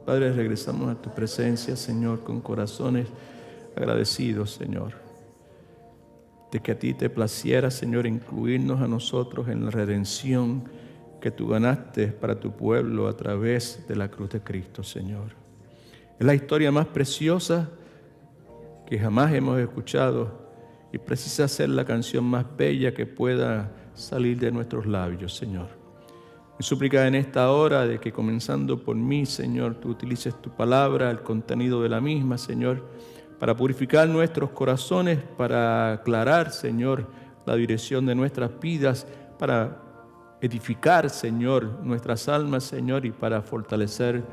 Padre, regresamos a tu presencia, Señor, con corazones agradecidos, Señor, de que a ti te placiera, Señor, incluirnos a nosotros en la redención que tú ganaste para tu pueblo a través de la cruz de Cristo, Señor. Es la historia más preciosa que jamás hemos escuchado y precisa ser la canción más bella que pueda salir de nuestros labios, Señor. Mi súplica en esta hora de que comenzando por mí, Señor, tú utilices tu palabra, el contenido de la misma, Señor, para purificar nuestros corazones, para aclarar, Señor, la dirección de nuestras vidas, para edificar, Señor, nuestras almas, Señor, y para fortalecer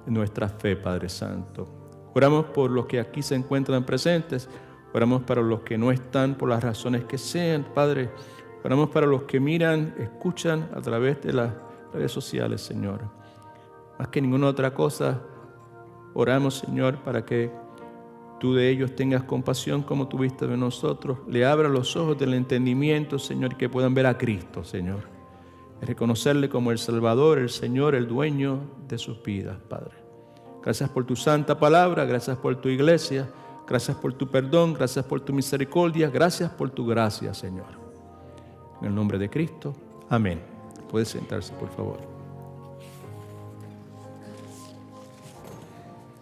nuestra fe, Padre Santo. Oramos por los que aquí se encuentran presentes, oramos para los que no están por las razones que sean, Padre. Oramos para los que miran, escuchan a través de las redes sociales, Señor. Más que ninguna otra cosa, oramos, Señor, para que tú de ellos tengas compasión como tuviste de nosotros. Le abras los ojos del entendimiento, Señor, que puedan ver a Cristo, Señor. Reconocerle como el Salvador, el Señor, el dueño de sus vidas, Padre. Gracias por tu santa palabra, gracias por tu iglesia, gracias por tu perdón, gracias por tu misericordia, gracias por tu gracia, Señor. En el nombre de Cristo, amén. Puede sentarse, por favor.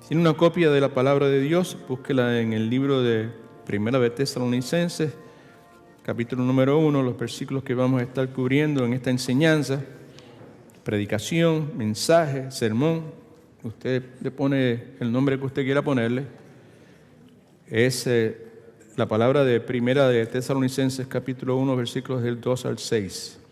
Si tiene una copia de la palabra de Dios, búsquela en el libro de Primera de Tesalonicenses, capítulo número 1, los versículos que vamos a estar cubriendo en esta enseñanza, predicación, mensaje, sermón. Usted le pone el nombre que usted quiera ponerle. Es la palabra de Primera de Tesalonicenses, capítulo 1, versículos del 2 al 6.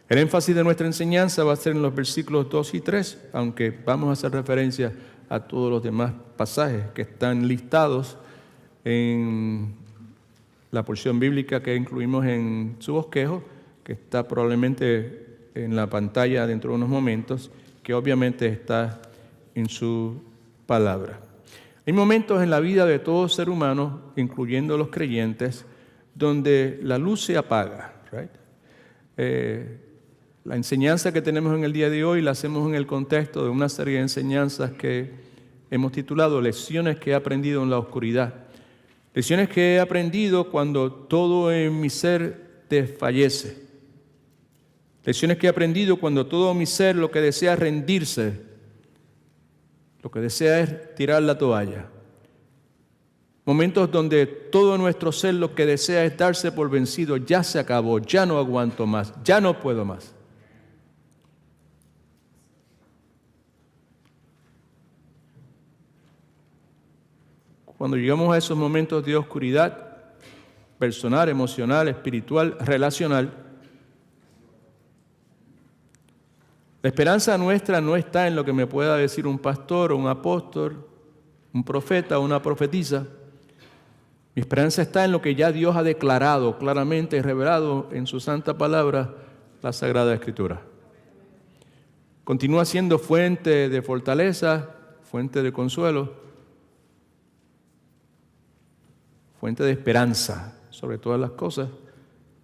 El énfasis de nuestra enseñanza va a ser en los versículos 2 y 3, aunque vamos a hacer referencia a todos los demás pasajes que están listados en la porción bíblica que incluimos en su bosquejo, que está probablemente en la pantalla dentro de unos momentos, que obviamente está en su palabra. Hay momentos en la vida de todo ser humano, incluyendo los creyentes, donde la luz se apaga, right? La enseñanza que tenemos en el día de hoy la hacemos en el contexto de una serie de enseñanzas que hemos titulado Lecciones que he aprendido en la oscuridad. Lecciones que he aprendido cuando todo en mi ser desfallece. Lecciones que he aprendido cuando todo mi ser lo que desea es rendirse, lo que desea es tirar la toalla. Momentos donde todo nuestro ser lo que desea es darse por vencido. Ya se acabó, ya no aguanto más, ya no puedo más. Cuando llegamos a esos momentos de oscuridad personal, emocional, espiritual, relacional, la esperanza nuestra no está en lo que me pueda decir un pastor o un apóstol, un profeta o una profetisa. Mi esperanza está en lo que ya Dios ha declarado claramente y revelado en su santa palabra, la Sagrada Escritura. Continúa siendo fuente de fortaleza, fuente de consuelo, fuente de esperanza sobre todas las cosas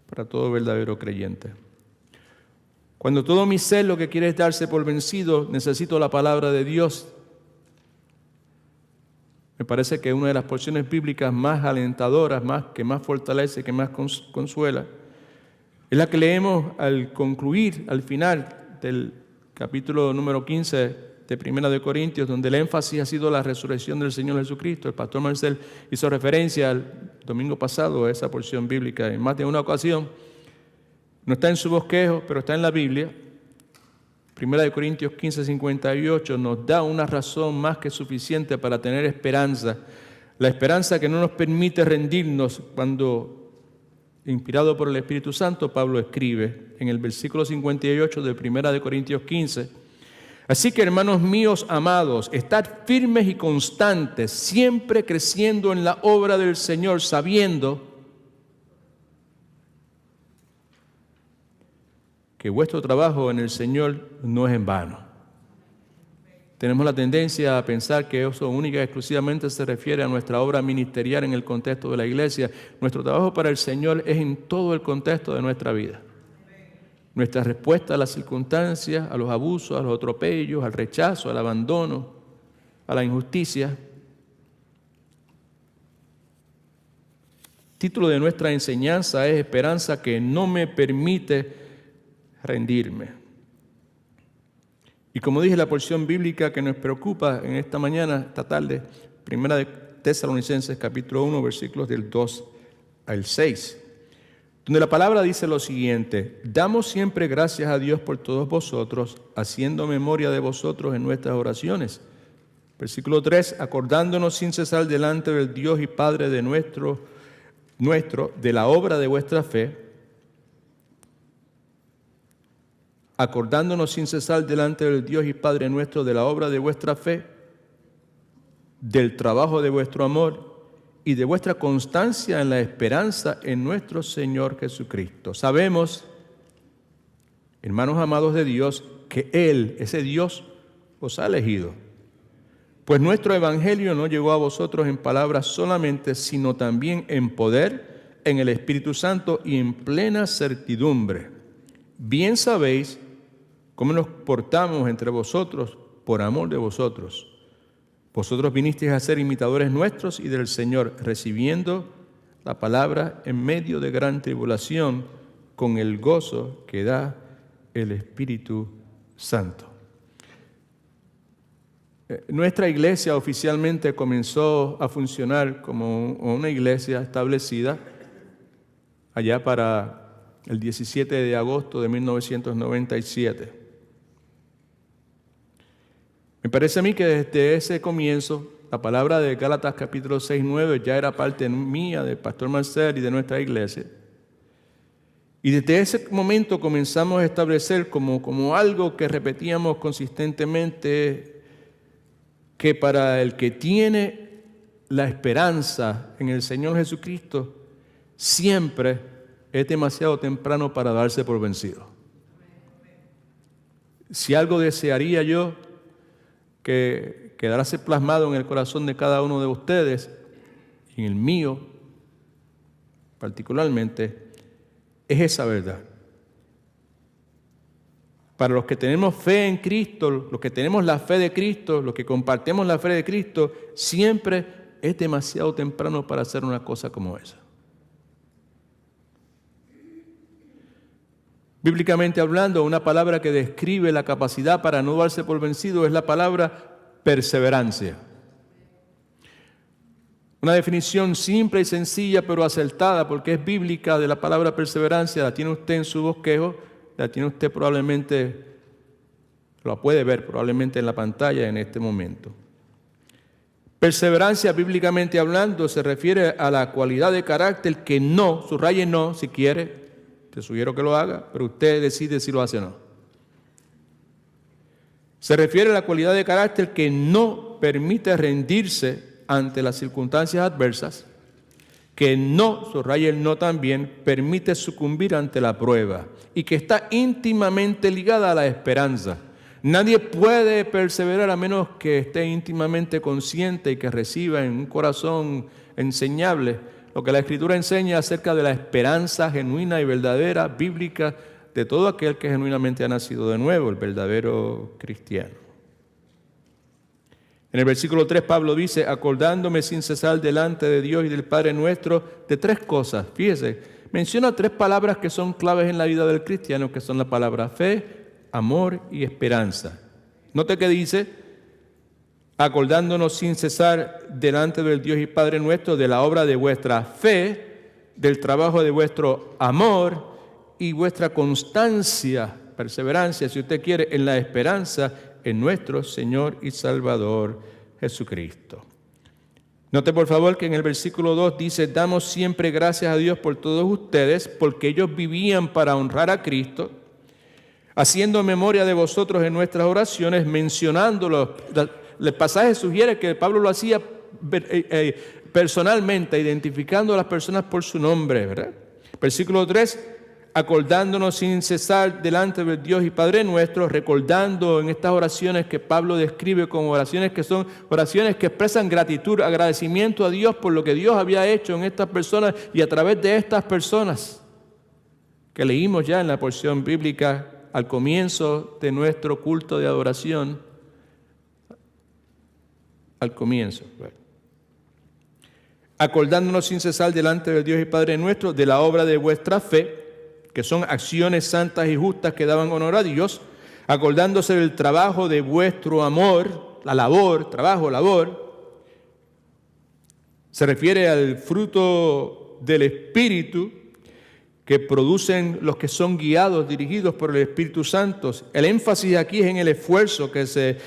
para todo verdadero creyente. Cuando todo mi ser lo que quiere es darse por vencido, necesito la palabra de Dios. Me parece que una de las porciones bíblicas más alentadoras, que más fortalece, que más consuela, es la que leemos al concluir, al final del capítulo número 15 de Primera de Corintios, donde el énfasis ha sido la resurrección del Señor Jesucristo. El pastor Marcel hizo referencia el domingo pasado a esa porción bíblica en más de una ocasión. No está en su bosquejo, pero está en la Biblia. Primera de Corintios 15:58 nos da una razón más que suficiente para tener esperanza. La esperanza que no nos permite rendirnos cuando, inspirado por el Espíritu Santo, Pablo escribe en el versículo 58 de Primera de Corintios 15: Así que, hermanos míos amados, estad firmes y constantes, siempre creciendo en la obra del Señor, sabiendo que vuestro trabajo en el Señor no es en vano. Tenemos la tendencia a pensar que eso única y exclusivamente se refiere a nuestra obra ministerial en el contexto de la iglesia. Nuestro trabajo para el Señor es en todo el contexto de nuestra vida. Nuestra respuesta a las circunstancias, a los abusos, a los atropellos, al rechazo, al abandono, a la injusticia. El título de nuestra enseñanza es Esperanza que no me permite rendirme. Y como dije, la porción bíblica que nos preocupa en esta mañana, esta tarde, Primera de Tesalonicenses, capítulo 1, versículos del 2 al 6, donde la palabra dice lo siguiente: damos siempre gracias a Dios por todos vosotros, haciendo memoria de vosotros en nuestras oraciones. Versículo 3, acordándonos sin cesar delante del Dios y Padre de nuestro de la obra de vuestra fe, acordándonos sin cesar delante del Dios y Padre nuestro de la obra de vuestra fe, del trabajo de vuestro amor y de vuestra constancia en la esperanza en nuestro Señor Jesucristo. Sabemos, hermanos amados de Dios, que Él, ese Dios, os ha elegido. Pues nuestro evangelio no llegó a vosotros en palabras solamente, sino también en poder, en el Espíritu Santo y en plena certidumbre. Bien sabéis cómo nos portamos entre vosotros por amor de vosotros. Vosotros vinisteis a ser imitadores nuestros y del Señor, recibiendo la palabra en medio de gran tribulación, con el gozo que da el Espíritu Santo. Nuestra iglesia oficialmente comenzó a funcionar como una iglesia establecida allá para el 17 de agosto de 1997. Me parece a mí que desde ese comienzo, la palabra de Gálatas capítulo 6-9 ya era parte mía, del pastor Marcel y de nuestra iglesia. Y desde ese momento comenzamos a establecer como algo que repetíamos consistentemente, que para el que tiene la esperanza en el Señor Jesucristo, siempre es demasiado temprano para darse por vencido. Si algo desearía yo que quedase plasmado en el corazón de cada uno de ustedes, y en el mío particularmente, es esa verdad. Para los que tenemos fe en Cristo, los que tenemos la fe de Cristo, los que compartimos la fe de Cristo, siempre es demasiado temprano para hacer una cosa como esa. Bíblicamente hablando, una palabra que describe la capacidad para no darse por vencido es la palabra perseverancia. Una definición simple y sencilla, pero acertada, porque es bíblica, de la palabra perseverancia. La tiene usted en su bosquejo, la tiene usted probablemente, la puede ver probablemente en la pantalla en este momento. Perseverancia, bíblicamente hablando, se refiere a la cualidad de carácter que no, subraye no, si quiere, te sugiero que lo haga, pero usted decide si lo hace o no. Se refiere a la cualidad de carácter que no permite rendirse ante las circunstancias adversas, que no, subraya el no también, permite sucumbir ante la prueba y que está íntimamente ligada a la esperanza. Nadie puede perseverar a menos que esté íntimamente consciente y que reciba en un corazón enseñable lo que la Escritura enseña acerca de la esperanza genuina y verdadera, bíblica, de todo aquel que genuinamente ha nacido de nuevo, el verdadero cristiano. En el versículo 3 Pablo dice, acordándome sin cesar delante de Dios y del Padre nuestro de tres cosas. Fíjese, menciona tres palabras que son claves en la vida del cristiano, que son la palabra fe, amor y esperanza. Note que dice, acordándonos sin cesar delante del Dios y Padre nuestro de la obra de vuestra fe, del trabajo de vuestro amor y vuestra constancia, perseverancia, si usted quiere, en la esperanza en nuestro Señor y Salvador Jesucristo. Note por favor que en el versículo 2 dice, damos siempre gracias a Dios por todos ustedes, porque ellos vivían para honrar a Cristo, haciendo memoria de vosotros en nuestras oraciones, mencionándolos. El pasaje sugiere que Pablo lo hacía personalmente, identificando a las personas por su nombre, ¿verdad? Versículo 3, acordándonos sin cesar delante del Dios y Padre nuestro, recordando en estas oraciones que Pablo describe como oraciones que son oraciones que expresan gratitud, agradecimiento a Dios por lo que Dios había hecho en estas personas y a través de estas personas que leímos ya en la porción bíblica al comienzo de nuestro culto de adoración. al comienzo. Acordándonos sin cesar delante del Dios y Padre nuestro de la obra de vuestra fe, que son acciones santas y justas que daban honor a Dios, acordándose del trabajo de vuestro amor, la labor, trabajo, labor, se refiere al fruto del Espíritu que producen los que son guiados, dirigidos por el Espíritu Santo. El énfasis aquí es en el esfuerzo que se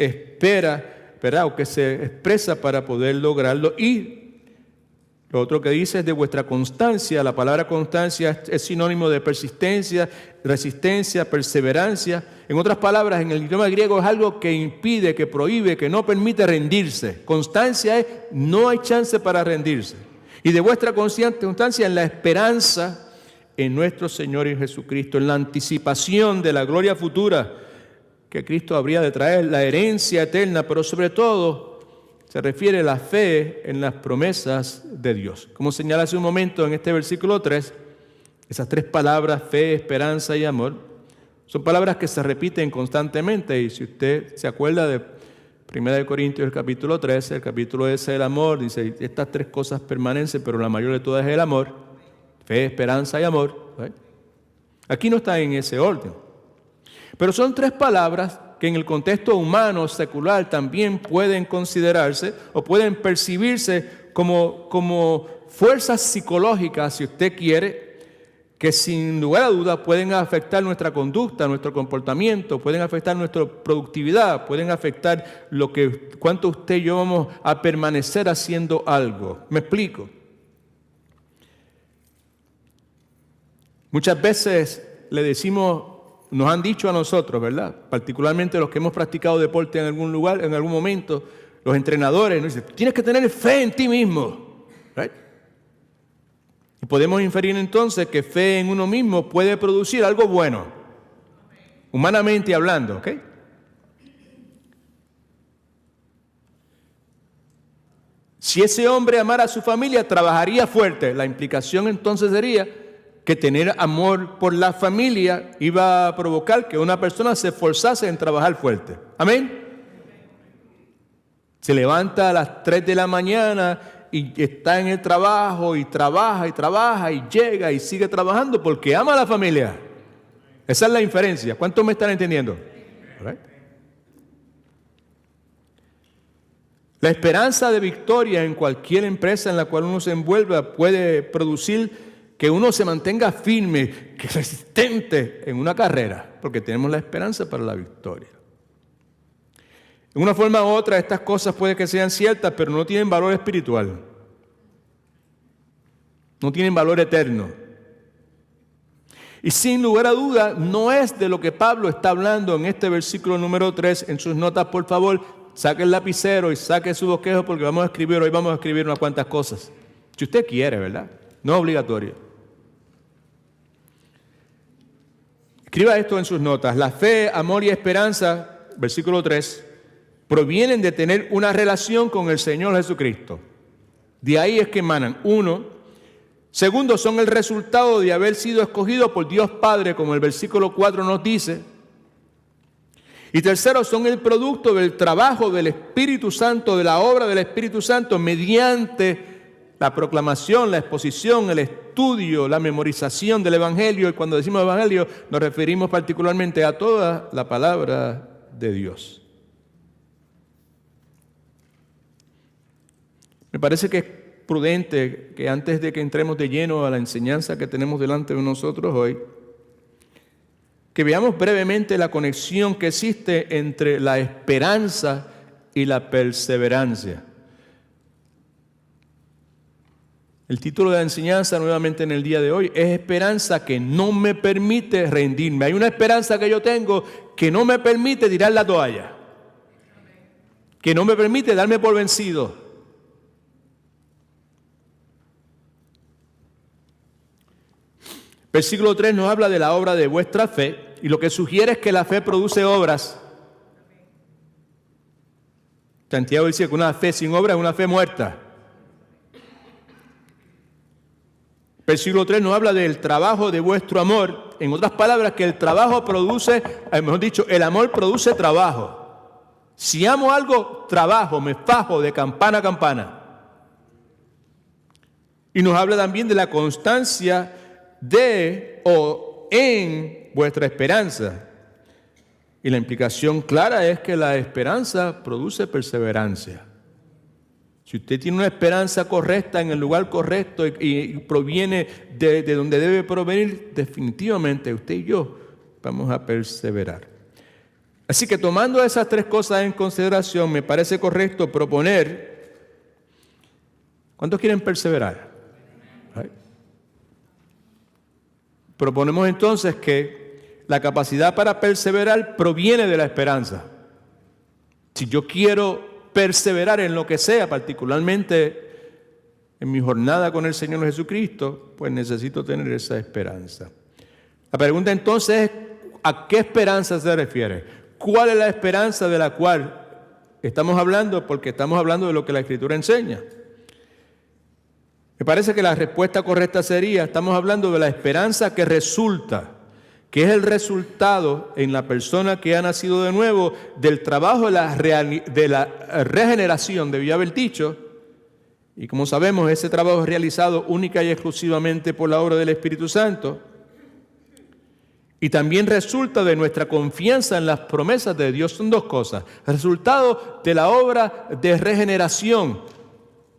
espera, ¿verdad? O que se expresa para poder lograrlo. Y lo otro que dice es de vuestra constancia. La palabra constancia es sinónimo de persistencia, resistencia, perseverancia. En otras palabras, en el idioma griego es algo que impide, que prohíbe, que no permite rendirse. Constancia es no hay chance para rendirse. Y de vuestra constancia en la esperanza en nuestro Señor y Jesucristo, en la anticipación de la gloria futura que Cristo habría de traer, la herencia eterna, pero sobre todo se refiere a la fe en las promesas de Dios. Como señala hace un momento en este versículo 3, esas tres palabras, fe, esperanza y amor, son palabras que se repiten constantemente. Y si usted se acuerda de 1 Corintios, el capítulo 13, el capítulo ese del amor, dice, estas tres cosas permanecen, pero la mayor de todas es el amor, fe, esperanza y amor. ¿Right? Aquí no está en ese orden. Pero son tres palabras que en el contexto humano, secular, también pueden considerarse o pueden percibirse como fuerzas psicológicas, si usted quiere, que sin lugar a dudas pueden afectar nuestra conducta, nuestro comportamiento, pueden afectar nuestra productividad, pueden afectar cuánto usted y yo vamos a permanecer haciendo algo. ¿Me explico? Muchas veces le decimos, nos han dicho a nosotros, ¿verdad? Particularmente los que hemos practicado deporte en algún lugar, en algún momento, los entrenadores nos dicen, tienes que tener fe en ti mismo. ¿Right? Y podemos inferir entonces que fe en uno mismo puede producir algo bueno, humanamente hablando, ¿ok? Si ese hombre amara a su familia, trabajaría fuerte. La implicación entonces sería que tener amor por la familia iba a provocar que una persona se esforzase en trabajar fuerte. ¿Amén? Se levanta a las 3 de la mañana y está en el trabajo y trabaja y llega y sigue trabajando porque ama a la familia. Esa es la inferencia. ¿Cuántos me están entendiendo? ¿Right? La esperanza de victoria en cualquier empresa en la cual uno se envuelva puede producir que uno se mantenga firme, que resistente en una carrera, porque tenemos la esperanza para la victoria. De una forma u otra, estas cosas puede que sean ciertas, pero no tienen valor espiritual. No tienen valor eterno. Y sin lugar a duda, no es de lo que Pablo está hablando en este versículo número 3. En sus notas, por favor, saque el lapicero y saque su bosquejo, porque hoy vamos a escribir unas cuantas cosas. Si usted quiere, ¿verdad? No es obligatorio. Escriba esto en sus notas. La fe, amor y esperanza, versículo 3, provienen de tener una relación con el Señor Jesucristo. De ahí es que emanan. 1. Segundo, son el resultado de haber sido escogidos por Dios Padre, como el versículo 4 nos dice. Y tercero, son el producto del trabajo del Espíritu Santo, de la obra del Espíritu Santo, mediante la proclamación, la exposición, el estudio, la memorización del Evangelio. Y cuando decimos Evangelio, nos referimos particularmente a toda la palabra de Dios. Me parece que es prudente que antes de que entremos de lleno a la enseñanza que tenemos delante de nosotros hoy, que veamos brevemente la conexión que existe entre la esperanza y la perseverancia. El título de la enseñanza nuevamente en el día de hoy es esperanza que no me permite rendirme. Hay una esperanza que yo tengo que no me permite tirar la toalla, que no me permite darme por vencido. Versículo 3 nos habla de la obra de vuestra fe y lo que sugiere es que la fe produce obras. Santiago dice que una fe sin obra es una fe muerta. Versículo 3 nos habla del trabajo de vuestro amor. En otras palabras, que el trabajo produce, mejor dicho, el amor produce trabajo. Si amo algo, trabajo, me fajo de campana a campana. Y nos habla también de la constancia de o en vuestra esperanza. Y la implicación clara es que la esperanza produce perseverancia. Si usted tiene una esperanza correcta en el lugar correcto y proviene de donde debe provenir, definitivamente usted y yo vamos a perseverar. Así que tomando esas tres cosas en consideración, me parece correcto proponer, ¿cuántos quieren perseverar? Proponemos entonces que la capacidad para perseverar proviene de la esperanza. Si yo quiero perseverar en lo que sea, particularmente en mi jornada con el Señor Jesucristo, pues necesito tener esa esperanza. La pregunta entonces es, ¿a qué esperanza se refiere? ¿Cuál es la esperanza de la cual estamos hablando? Porque estamos hablando de lo que la Escritura enseña. Me parece que la respuesta correcta sería, estamos hablando de la esperanza que resulta, que es el resultado en la persona que ha nacido de nuevo del trabajo de la regeneración, debía haber dicho, y como sabemos, ese trabajo es realizado única y exclusivamente por la obra del Espíritu Santo, y también resulta de nuestra confianza en las promesas de Dios. Son dos cosas: resultado de la obra de regeneración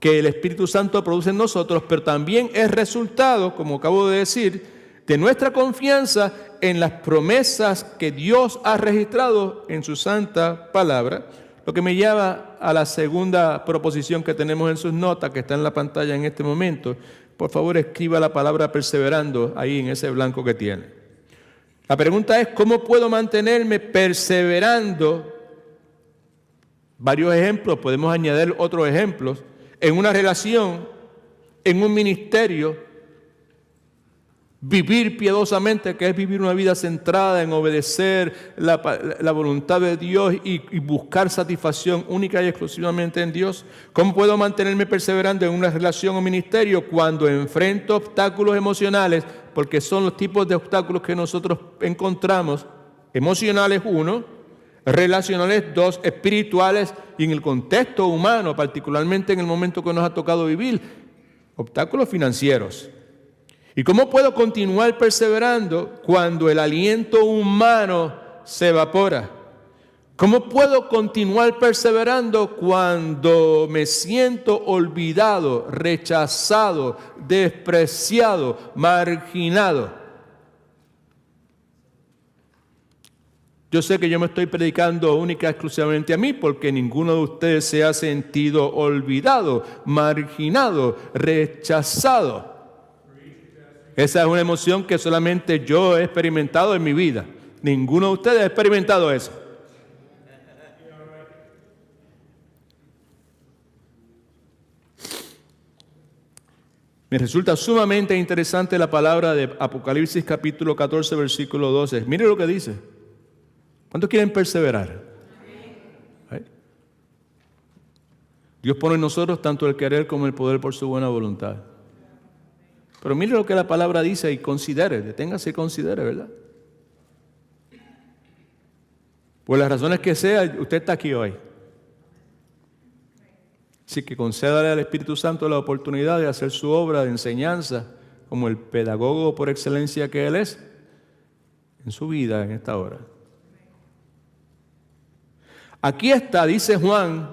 que el Espíritu Santo produce en nosotros, pero también es resultado, como acabo de decir, de nuestra confianza en las promesas que Dios ha registrado en su santa palabra, lo que me lleva a la segunda proposición que tenemos en sus notas, que está en la pantalla en este momento. Por favor, escriba la palabra perseverando ahí en ese blanco que tiene. La pregunta es, ¿cómo puedo mantenerme perseverando? Varios ejemplos, podemos añadir otros ejemplos, en una relación, en un ministerio, vivir piadosamente, que es vivir una vida centrada en obedecer la voluntad de Dios y buscar satisfacción única y exclusivamente en Dios. ¿Cómo puedo mantenerme perseverando en una relación o ministerio cuando enfrento obstáculos emocionales? Porque son los tipos de obstáculos que nosotros encontramos: emocionales, uno; relacionales, dos; espirituales, y en el contexto humano, particularmente en el momento que nos ha tocado vivir, obstáculos financieros. ¿Y cómo puedo continuar perseverando cuando el aliento humano se evapora? ¿Cómo puedo continuar perseverando cuando me siento olvidado, rechazado, despreciado, marginado? Yo sé que yo me estoy predicando única y exclusivamente a mí, porque ninguno de ustedes se ha sentido olvidado, marginado, rechazado. Esa es una emoción que solamente yo he experimentado en mi vida. Ninguno de ustedes ha experimentado eso. Me resulta sumamente interesante la palabra de Apocalipsis capítulo 14, versículo 12. Mire lo que dice. ¿Cuántos quieren perseverar? Dios pone en nosotros tanto el querer como el poder por su buena voluntad. Pero mire lo que la palabra dice y considere, deténgase y considere, ¿verdad? Por las razones que sea, usted está aquí hoy. Así que concédale al Espíritu Santo la oportunidad de hacer su obra de enseñanza como el pedagogo por excelencia que Él es en su vida en esta hora. Aquí está, dice Juan,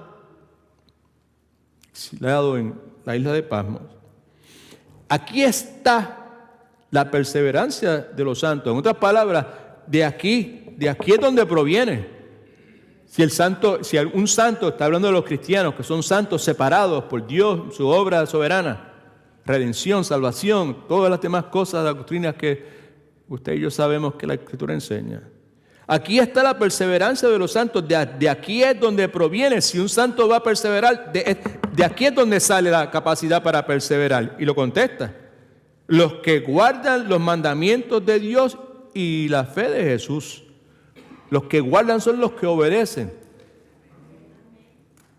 exiliado en la isla de Patmos. Aquí está la perseverancia de los santos. En otras palabras, de aquí es donde proviene. Si un santo, está hablando de los cristianos, que son santos separados por Dios, su obra soberana, redención, salvación, todas las demás cosas, las doctrinas que usted y yo sabemos que la Escritura enseña. Aquí está la perseverancia de los santos, de aquí es donde proviene. Si un santo va a perseverar, de aquí es donde sale la capacidad para perseverar. Y lo contesta: los que guardan los mandamientos de Dios y la fe de Jesús. Los que guardan son los que obedecen.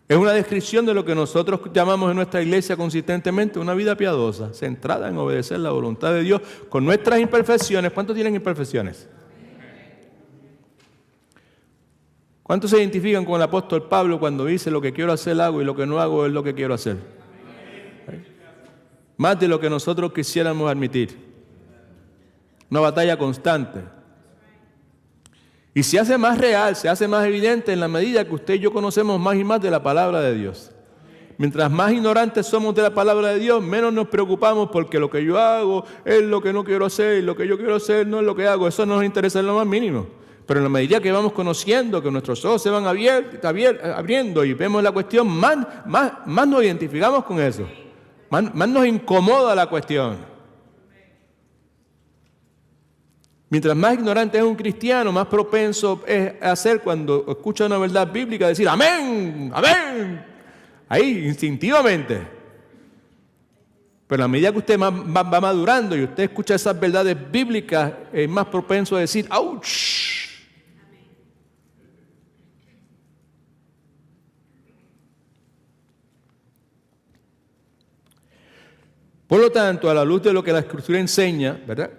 Es una descripción de lo que nosotros llamamos en nuestra iglesia consistentemente una vida piadosa, centrada en obedecer la voluntad de Dios con nuestras imperfecciones. ¿Cuántos tienen imperfecciones? ¿Cuántos se identifican con el apóstol Pablo cuando dice lo que quiero hacer hago y lo que no hago es lo que quiero hacer? Más de lo que nosotros quisiéramos admitir. Una batalla constante. Y se hace más real, se hace más evidente en la medida que usted y yo conocemos más y más de la palabra de Dios. Mientras más ignorantes somos de la palabra de Dios, menos nos preocupamos porque lo que yo hago es lo que no quiero hacer y lo que yo quiero hacer no es lo que hago. Eso no nos interesa en lo más mínimo. Pero en la medida que vamos conociendo, que nuestros ojos se van abriendo y vemos la cuestión, más nos identificamos con eso. Más nos incomoda la cuestión. Mientras más ignorante es un cristiano, más propenso es a hacer cuando escucha una verdad bíblica, decir amén, amén. Ahí, instintivamente. Pero a medida que usted va madurando y usted escucha esas verdades bíblicas, es más propenso a decir ¡ouch! Por lo tanto, a la luz de lo que la Escritura enseña, ¿verdad?,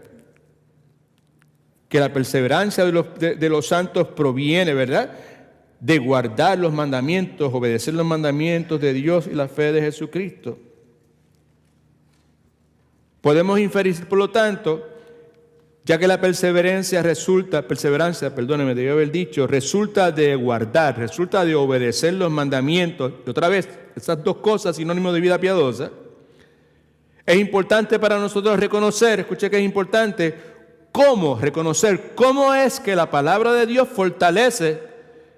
que la perseverancia de los santos proviene, ¿verdad?, de guardar los mandamientos, obedecer los mandamientos de Dios y la fe de Jesucristo. Podemos inferir, por lo tanto, ya que la perseverancia resulta de guardar, resulta de obedecer los mandamientos, y otra vez, esas dos cosas sinónimo de vida piadosa. Es importante para nosotros reconocer, escuche que es importante, reconocer cómo es que la palabra de Dios fortalece,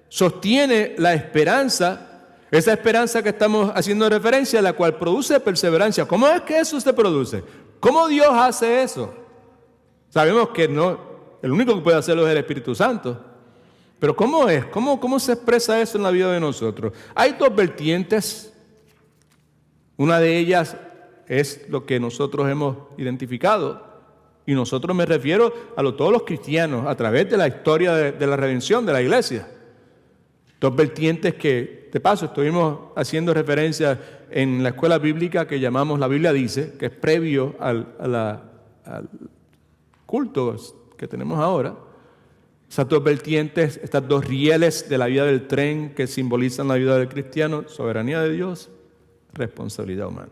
sostiene la esperanza, esa esperanza que estamos haciendo referencia, a la cual produce perseverancia. ¿Cómo es que eso se produce? ¿Cómo Dios hace eso? Sabemos que no, el único que puede hacerlo es el Espíritu Santo. Pero ¿cómo es? ¿Cómo se expresa eso en la vida de nosotros? Hay dos vertientes. Una de ellas es lo que nosotros hemos identificado, y nosotros me refiero a todos los cristianos a través de la historia de la redención de la iglesia. Dos vertientes que, de paso, estuvimos haciendo referencia en la escuela bíblica que llamamos La Biblia Dice, que es previo al culto que tenemos ahora. Esas dos vertientes, estas dos rieles de la vida del tren que simbolizan la vida del cristiano: soberanía de Dios, responsabilidad humana.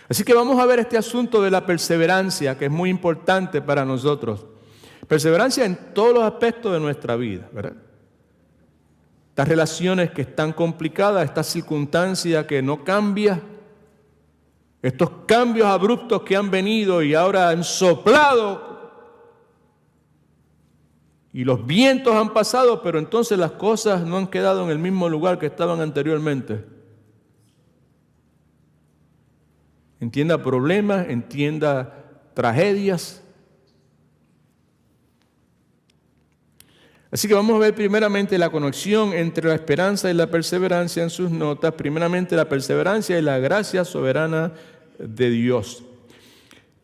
Así que vamos a ver este asunto de la perseverancia, que es muy importante para nosotros. Perseverancia en todos los aspectos de nuestra vida, ¿verdad? Estas relaciones que están complicadas, esta circunstancia que no cambia, estos cambios abruptos que han venido y ahora han soplado, y los vientos han pasado, pero entonces las cosas no han quedado en el mismo lugar que estaban anteriormente. Entienda problemas, entienda tragedias. Así que vamos a ver primeramente la conexión entre la esperanza y la perseverancia en sus notas. Primeramente la perseverancia y la gracia soberana de Dios.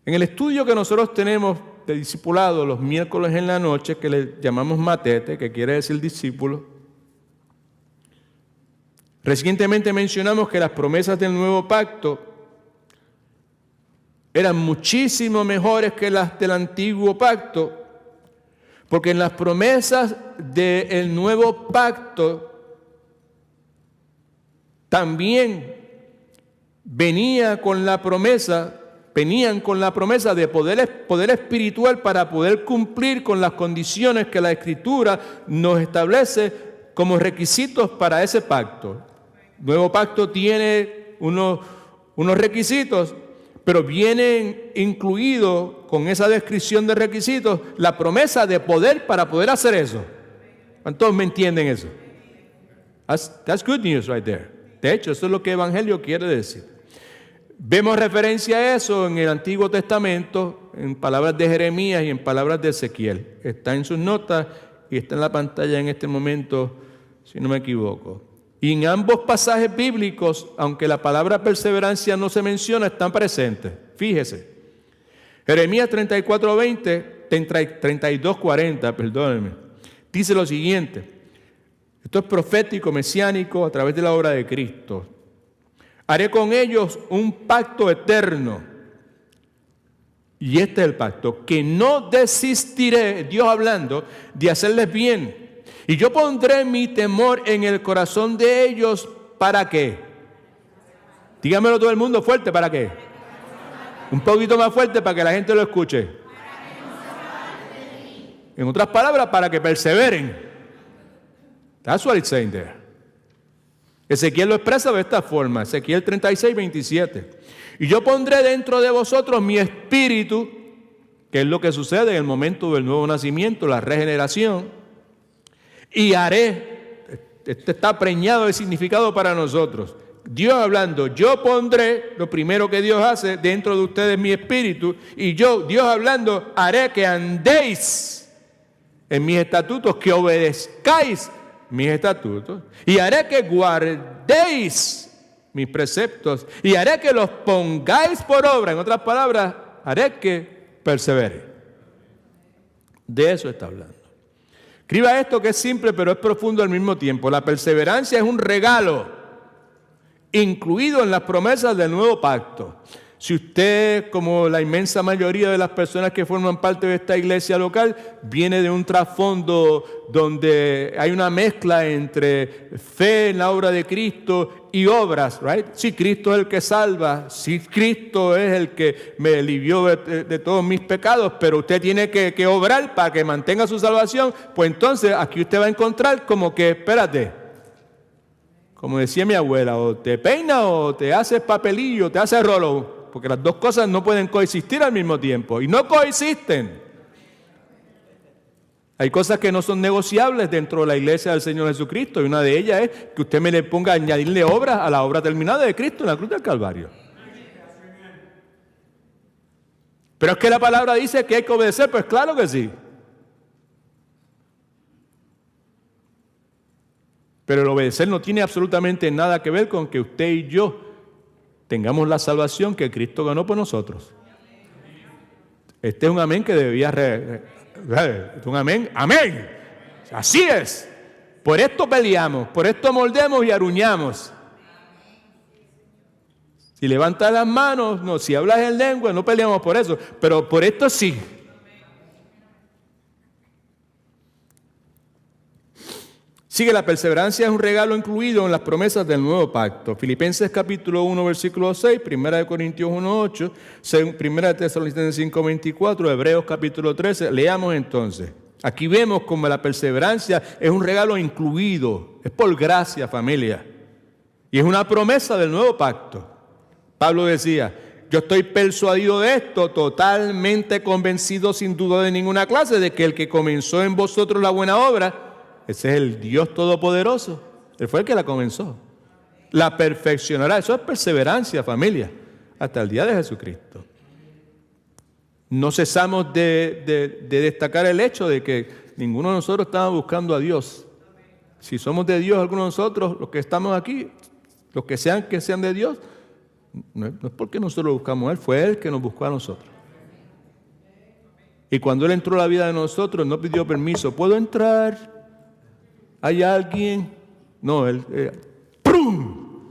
En el estudio que nosotros tenemos de discipulado los miércoles en la noche, que le llamamos matete, que quiere decir discípulo, recientemente mencionamos que las promesas del nuevo pacto eran muchísimo mejores que las del antiguo pacto, porque en las promesas del nuevo pacto también venían con la promesa de poder espiritual para poder cumplir con las condiciones que la Escritura nos establece como requisitos para ese pacto. El nuevo pacto tiene unos requisitos, pero vienen incluidos con esa descripción de requisitos la promesa de poder para poder hacer eso. ¿Cuántos me entienden eso? That's good news right there. De hecho, eso es lo que Evangelio quiere decir. Vemos referencia a eso en el Antiguo Testamento, en palabras de Jeremías y en palabras de Ezequiel. Está en sus notas y está en la pantalla en este momento, si no me equivoco. Y en ambos pasajes bíblicos, aunque la palabra perseverancia no se menciona, están presentes. Fíjese. Jeremías 32:40, perdónenme, dice lo siguiente. Esto es profético, mesiánico, a través de la obra de Cristo. Haré con ellos un pacto eterno. Y este es el pacto, que no desistiré, Dios hablando, de hacerles bien. Y yo pondré mi temor en el corazón de ellos, ¿para qué? Dígamelo todo el mundo fuerte, ¿para qué? Un poquito más fuerte para que la gente lo escuche. En otras palabras, para que perseveren. That's what it's saying there. Ezequiel lo expresa de esta forma, Ezequiel 36, 27. Y yo pondré dentro de vosotros mi espíritu, que es lo que sucede en el momento del nuevo nacimiento, la regeneración, y haré, este está preñado de significado para nosotros. Dios hablando, yo pondré, lo primero que Dios hace, dentro de ustedes mi espíritu, y yo, Dios hablando, haré que andéis en mis estatutos, que obedezcáis mis estatutos, y haré que guardéis mis preceptos, y haré que los pongáis por obra. En otras palabras, haré que persevere. De eso está hablando. Escriba esto que es simple, pero es profundo al mismo tiempo. La perseverancia es un regalo incluido en las promesas del nuevo pacto. Si usted, como la inmensa mayoría de las personas que forman parte de esta iglesia local, viene de un trasfondo donde hay una mezcla entre fe en la obra de Cristo y obras, right? Si Cristo es el que salva, si Cristo es el que me libró de todos mis pecados, pero usted tiene que obrar para que mantenga su salvación, pues entonces aquí usted va a encontrar como que, espérate, como decía mi abuela, o te peinas o te haces papelillo, te haces rolo. Porque las dos cosas no pueden coexistir al mismo tiempo. Y no coexisten. Hay cosas que no son negociables dentro de la iglesia del Señor Jesucristo. Y una de ellas es que usted me le ponga a añadirle obras a la obra terminada de Cristo en la cruz del Calvario. Pero es que la palabra dice que hay que obedecer. Pues claro que sí. Pero el obedecer no tiene absolutamente nada que ver con que usted y yo tengamos la salvación que Cristo ganó por nosotros. Este es un amén que debía... es un amén. ¡Amén! Así es. Por esto peleamos, por esto moldemos y aruñamos. Si levantas las manos, no, si hablas en lengua, no peleamos por eso. Pero por esto sí. Sigue, la perseverancia es un regalo incluido en las promesas del nuevo pacto. Filipenses capítulo 1, versículo 6, 1 Corintios 1, 8, 1 Tesalonicenses 5, 24, Hebreos capítulo 13. Leamos entonces. Aquí vemos como la perseverancia es un regalo incluido. Es por gracia, familia. Y es una promesa del nuevo pacto. Pablo decía, yo estoy persuadido de esto, totalmente convencido sin duda de ninguna clase, de que el que comenzó en vosotros la buena obra, ese es el Dios Todopoderoso. Él fue el que la comenzó. La perfeccionará. Eso es perseverancia, familia. Hasta el día de Jesucristo. No cesamos de destacar el hecho de que ninguno de nosotros estaba buscando a Dios. Si somos de Dios, algunos de nosotros, los que estamos aquí, los que sean de Dios, no es porque nosotros lo buscamos a Él, fue Él que nos buscó a nosotros. Y cuando Él entró a la vida de nosotros, no pidió permiso. ¿Puedo entrar? ¿Hay alguien? No, él ¡prum!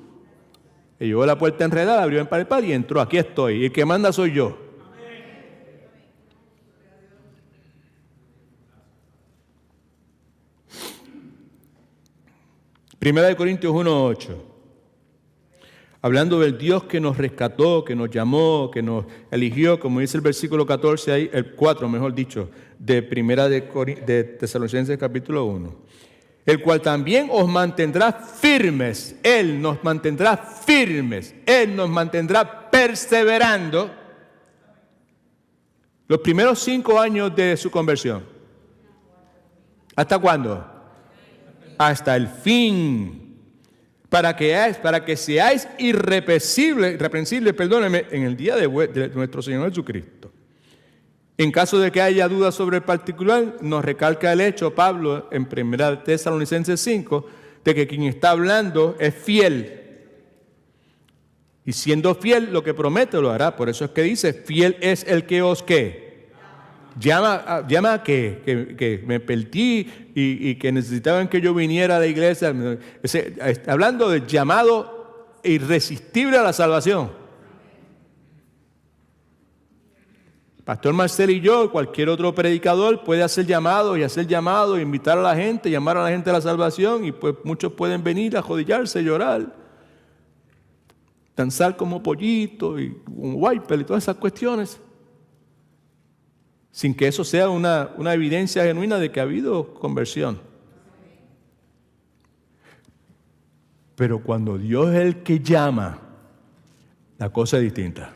Y llegó a la puerta enredada, abrió en par y entró. Aquí estoy. Y el que manda soy yo. Primera de Corintios 1:8. Hablando del Dios que nos rescató, que nos llamó, que nos eligió, como dice el versículo 14 ahí, el 4, mejor dicho, de Primera de Tesalonicenses capítulo 1. El cual también os mantendrá firmes. Él nos mantendrá firmes. Él nos mantendrá perseverando los primeros 5 años de su conversión. ¿Hasta cuándo? Hasta el fin. Para que seáis irreprensibles, en el día de nuestro Señor Jesucristo. En caso de que haya dudas sobre el particular, nos recalca el hecho, Pablo, en 1 Tesalonicenses 5, de que quien está hablando es fiel. Y siendo fiel, lo que promete lo hará. Por eso es que dice, fiel es el que os, ¿qué? Llama a que me perdí y que necesitaban que yo viniera a la iglesia. Hablando del llamado irresistible a la salvación. Pastor Marcel y yo, cualquier otro predicador puede hacer llamados, invitar a la gente, llamar a la gente a la salvación, y pues muchos pueden venir a arrodillarse, llorar, danzar como pollito y un wiper y todas esas cuestiones, sin que eso sea una evidencia genuina de que ha habido conversión. Pero cuando Dios es el que llama, la cosa es distinta.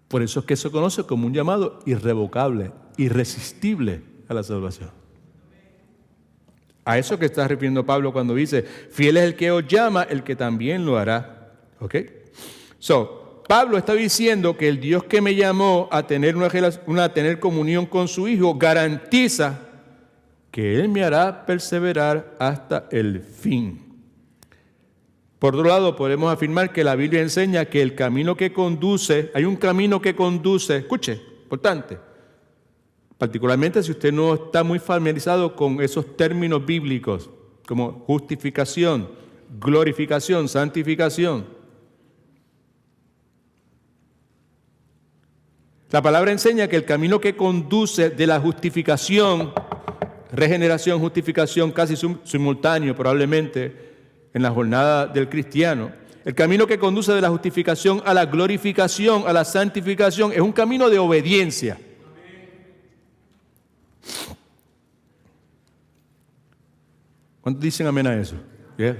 Por eso es que se conoce como un llamado irrevocable, irresistible a la salvación. A eso que está refiriendo Pablo cuando dice, fiel es el que os llama, el que también lo hará. ¿Ok? Pablo está diciendo que el Dios que me llamó a tener tener comunión con su Hijo garantiza que Él me hará perseverar hasta el fin. Por otro lado, podemos afirmar que la Biblia enseña que el camino que conduce, hay un camino que conduce, escuche, importante, particularmente si usted no está muy familiarizado con esos términos bíblicos, como justificación, glorificación, santificación. La palabra enseña que el camino que conduce de la justificación, regeneración, justificación, casi simultáneo probablemente, en la jornada del cristiano, el camino que conduce de la justificación a la glorificación, a la santificación, es un camino de obediencia. ¿Cuántos dicen amén a eso? Yeah.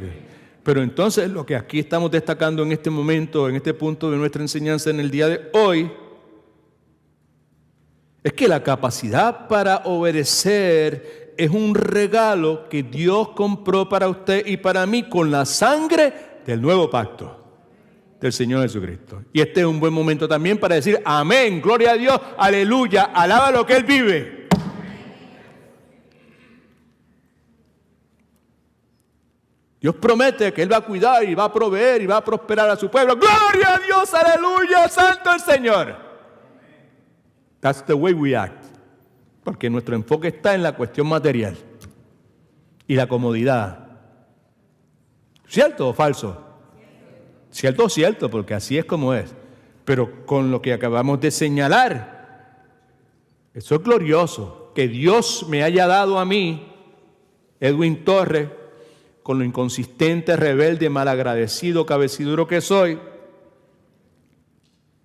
Pero entonces lo que aquí estamos destacando en este momento, en este punto de nuestra enseñanza en el día de hoy, es que la capacidad para obedecer es un regalo que Dios compró para usted y para mí con la sangre del nuevo pacto del Señor Jesucristo. Y este es un buen momento también para decir amén, gloria a Dios, aleluya, alaba lo que Él vive. Dios promete que Él va a cuidar y va a proveer y va a prosperar a su pueblo. Gloria a Dios, aleluya, santo el Señor. That's the way we act. Porque nuestro enfoque está en la cuestión material y la comodidad. ¿Cierto o falso? Cierto o cierto, porque así es como es. Pero con lo que acabamos de señalar, eso es glorioso. Que Dios me haya dado a mí, Edwin Torres, con lo inconsistente, rebelde, malagradecido, cabeciduro que soy,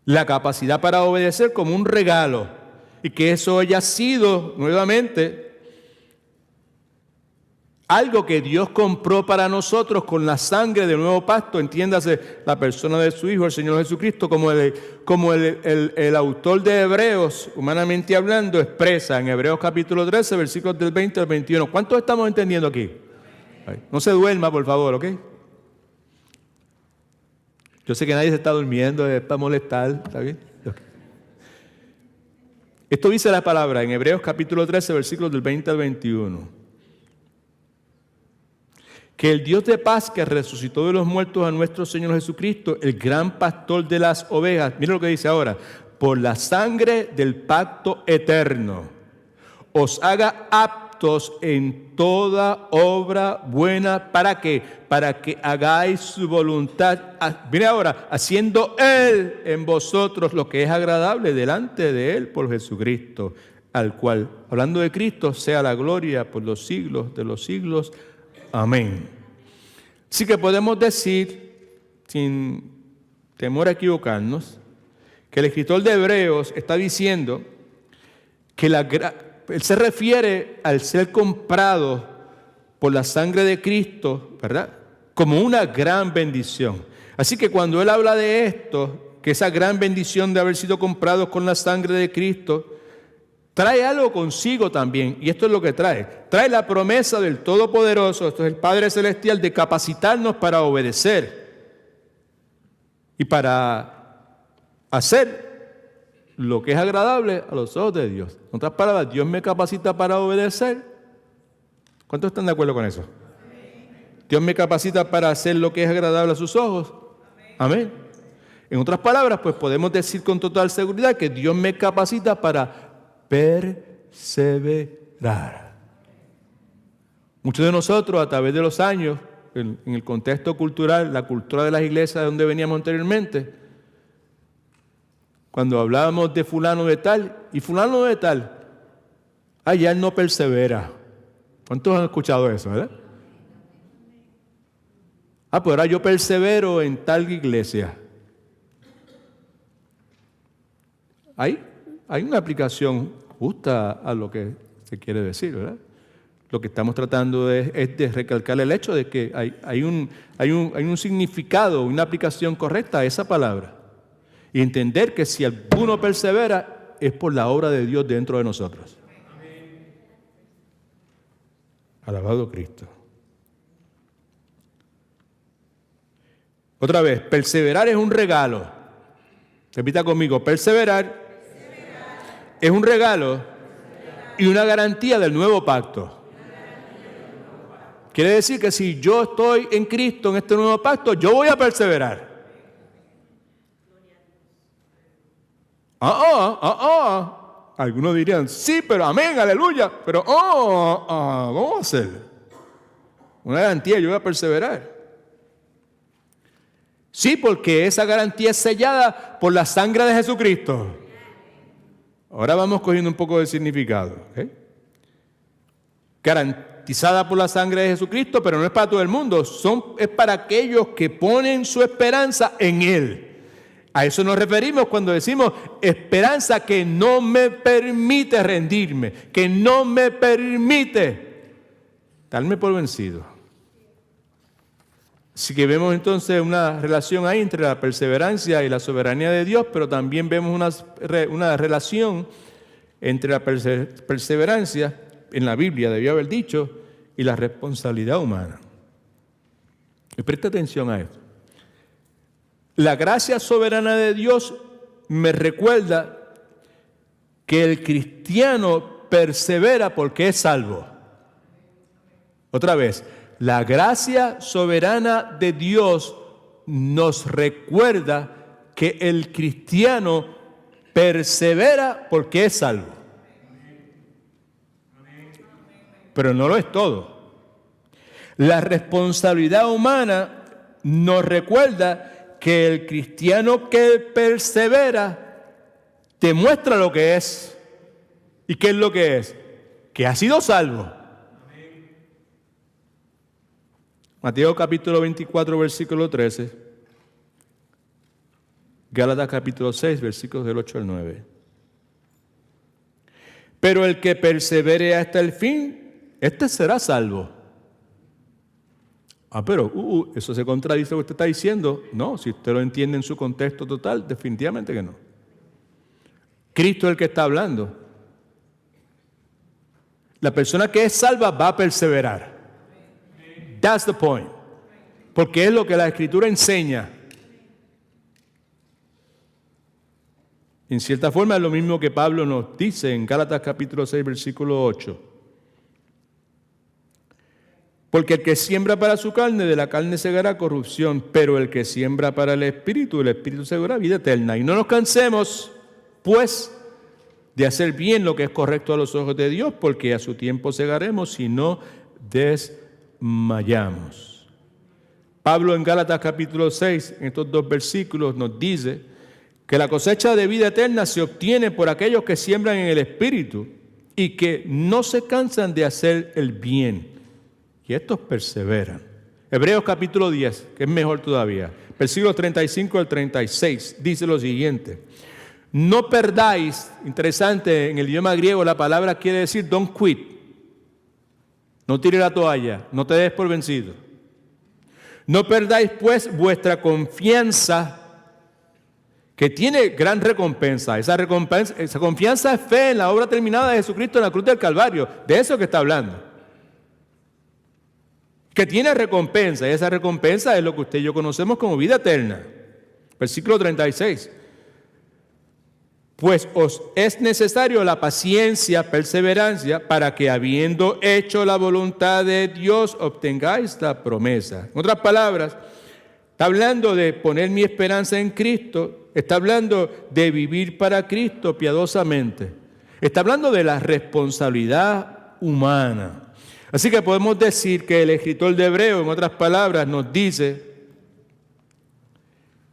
la capacidad para obedecer como un regalo. Y que eso haya sido, nuevamente, algo que Dios compró para nosotros con la sangre del nuevo pacto, entiéndase, la persona de su Hijo, el Señor Jesucristo, como el autor de Hebreos, humanamente hablando, expresa en Hebreos capítulo 13, versículos del 20 al 21. ¿Cuántos estamos entendiendo aquí? No se duerma, por favor, ¿ok? Yo sé que nadie se está durmiendo, es para molestar, ¿está bien? Okay. Esto dice la palabra en Hebreos capítulo 13, versículos del 20 al 21. Que el Dios de paz que resucitó de los muertos a nuestro Señor Jesucristo, el gran pastor de las ovejas, mira lo que dice ahora, por la sangre del pacto eterno, os haga aptos en toda obra buena. ¿Para qué? Para que hagáis su voluntad. Mire ahora, haciendo Él en vosotros lo que es agradable delante de Él por Jesucristo, al cual, hablando de Cristo, sea la gloria por los siglos de los siglos. Amén. Así que podemos decir, sin temor a equivocarnos, que el escritor de Hebreos está diciendo que él se refiere al ser comprado por la sangre de Cristo, ¿verdad?, como una gran bendición. Así que cuando él habla de esto, que esa gran bendición de haber sido comprados con la sangre de Cristo, trae algo consigo también, y esto es lo que trae. Trae la promesa del Todopoderoso, esto es el Padre Celestial, de capacitarnos para obedecer y para hacer lo que es agradable a los ojos de Dios. En otras palabras, Dios me capacita para obedecer. ¿Cuántos están de acuerdo con eso? Dios me capacita para hacer lo que es agradable a sus ojos. Amén. En otras palabras, pues podemos decir con total seguridad que Dios me capacita para perseverar. Muchos de nosotros, a través de los años, en el contexto cultural, la cultura de las iglesias de donde veníamos anteriormente, cuando hablábamos de fulano de tal, y fulano de tal, ya él no persevera. ¿Cuántos han escuchado eso, verdad? Pues ahora yo persevero en tal iglesia. Hay una aplicación justa a lo que se quiere decir, ¿verdad? Lo que estamos tratando es de recalcar el hecho de que hay un significado, una aplicación correcta a esa palabra. Y entender que si alguno persevera, es por la obra de Dios dentro de nosotros. Alabado Cristo. Otra vez, perseverar es un regalo. Repita conmigo, perseverar es un regalo y una garantía del nuevo pacto. Quiere decir que si yo estoy en Cristo, en este nuevo pacto, yo voy a perseverar. Algunos dirían, sí, pero amén, aleluya. Pero, ¿cómo va a ser? Una garantía, yo voy a perseverar. Sí, porque esa garantía es sellada por la sangre de Jesucristo. Ahora vamos cogiendo un poco de significado. Garantizada por la sangre de Jesucristo, pero no es para todo el mundo. Es para aquellos que ponen su esperanza en Él. A eso nos referimos cuando decimos esperanza que no me permite rendirme, que no me permite darme por vencido. Así que vemos entonces una relación ahí entre la perseverancia y la soberanía de Dios, pero también vemos una relación entre la perseverancia, en la Biblia debió haber dicho, y la responsabilidad humana. Y presta atención a esto. La gracia soberana de Dios me recuerda que el cristiano persevera porque es salvo. Otra vez, la gracia soberana de Dios nos recuerda que el cristiano persevera porque es salvo. Pero no lo es todo. La responsabilidad humana nos recuerda que el cristiano que persevera demuestra lo que es. ¿Y qué es lo que es? Que ha sido salvo. Mateo capítulo 24, versículo 13. Gálatas capítulo 6, versículos del 8 al 9. Pero el que persevere hasta el fin, este será salvo. Pero eso se contradice lo que usted está diciendo. No, si usted lo entiende en su contexto total, definitivamente que no. Cristo es el que está hablando. La persona que es salva va a perseverar. That's the point. Porque es lo que la Escritura enseña. En cierta forma es lo mismo que Pablo nos dice en Gálatas capítulo 6, versículo 8. Porque el que siembra para su carne, de la carne segará corrupción, pero el que siembra para el Espíritu segará vida eterna. Y no nos cansemos, pues, de hacer bien lo que es correcto a los ojos de Dios, porque a su tiempo segaremos si no desmayamos. Pablo en Gálatas capítulo 6, en estos dos versículos, nos dice que la cosecha de vida eterna se obtiene por aquellos que siembran en el Espíritu y que no se cansan de hacer el bien. Y estos perseveran. Hebreos capítulo 10, que es mejor todavía, versículos 35 al 36, dice lo siguiente. No perdáis, interesante, en el idioma griego la palabra quiere decir don't quit. No tire la toalla, no te des por vencido. No perdáis pues vuestra confianza, que tiene gran recompensa. Esa confianza es fe en la obra terminada de Jesucristo en la cruz del Calvario. De eso que está hablando. Que tiene recompensa, y esa recompensa es lo que usted y yo conocemos como vida eterna. Versículo 36. Pues os es necesario la paciencia, perseverancia, para que habiendo hecho la voluntad de Dios, obtengáis la promesa. En otras palabras, está hablando de poner mi esperanza en Cristo, está hablando de vivir para Cristo piadosamente, está hablando de la responsabilidad humana. Así que podemos decir que el escritor de Hebreo, en otras palabras, nos dice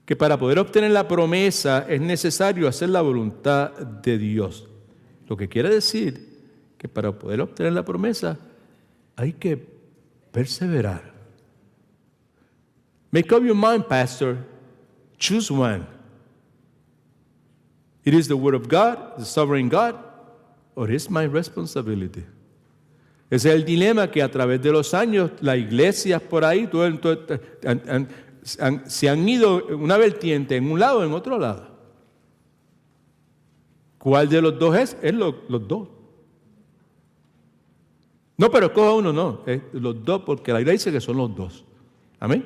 que para poder obtener la promesa es necesario hacer la voluntad de Dios. Lo que quiere decir que para poder obtener la promesa hay que perseverar. Make up your mind, Pastor. Choose one. It is the Word of God, the sovereign God, or it is my responsibility. Ese es el dilema que a través de los años las iglesias por ahí se han ido una vertiente en un lado o en otro lado. ¿Cuál de los dos es? Es los dos. No, pero escoja uno, no. Es los dos, porque la Biblia dice que son los dos. Amén.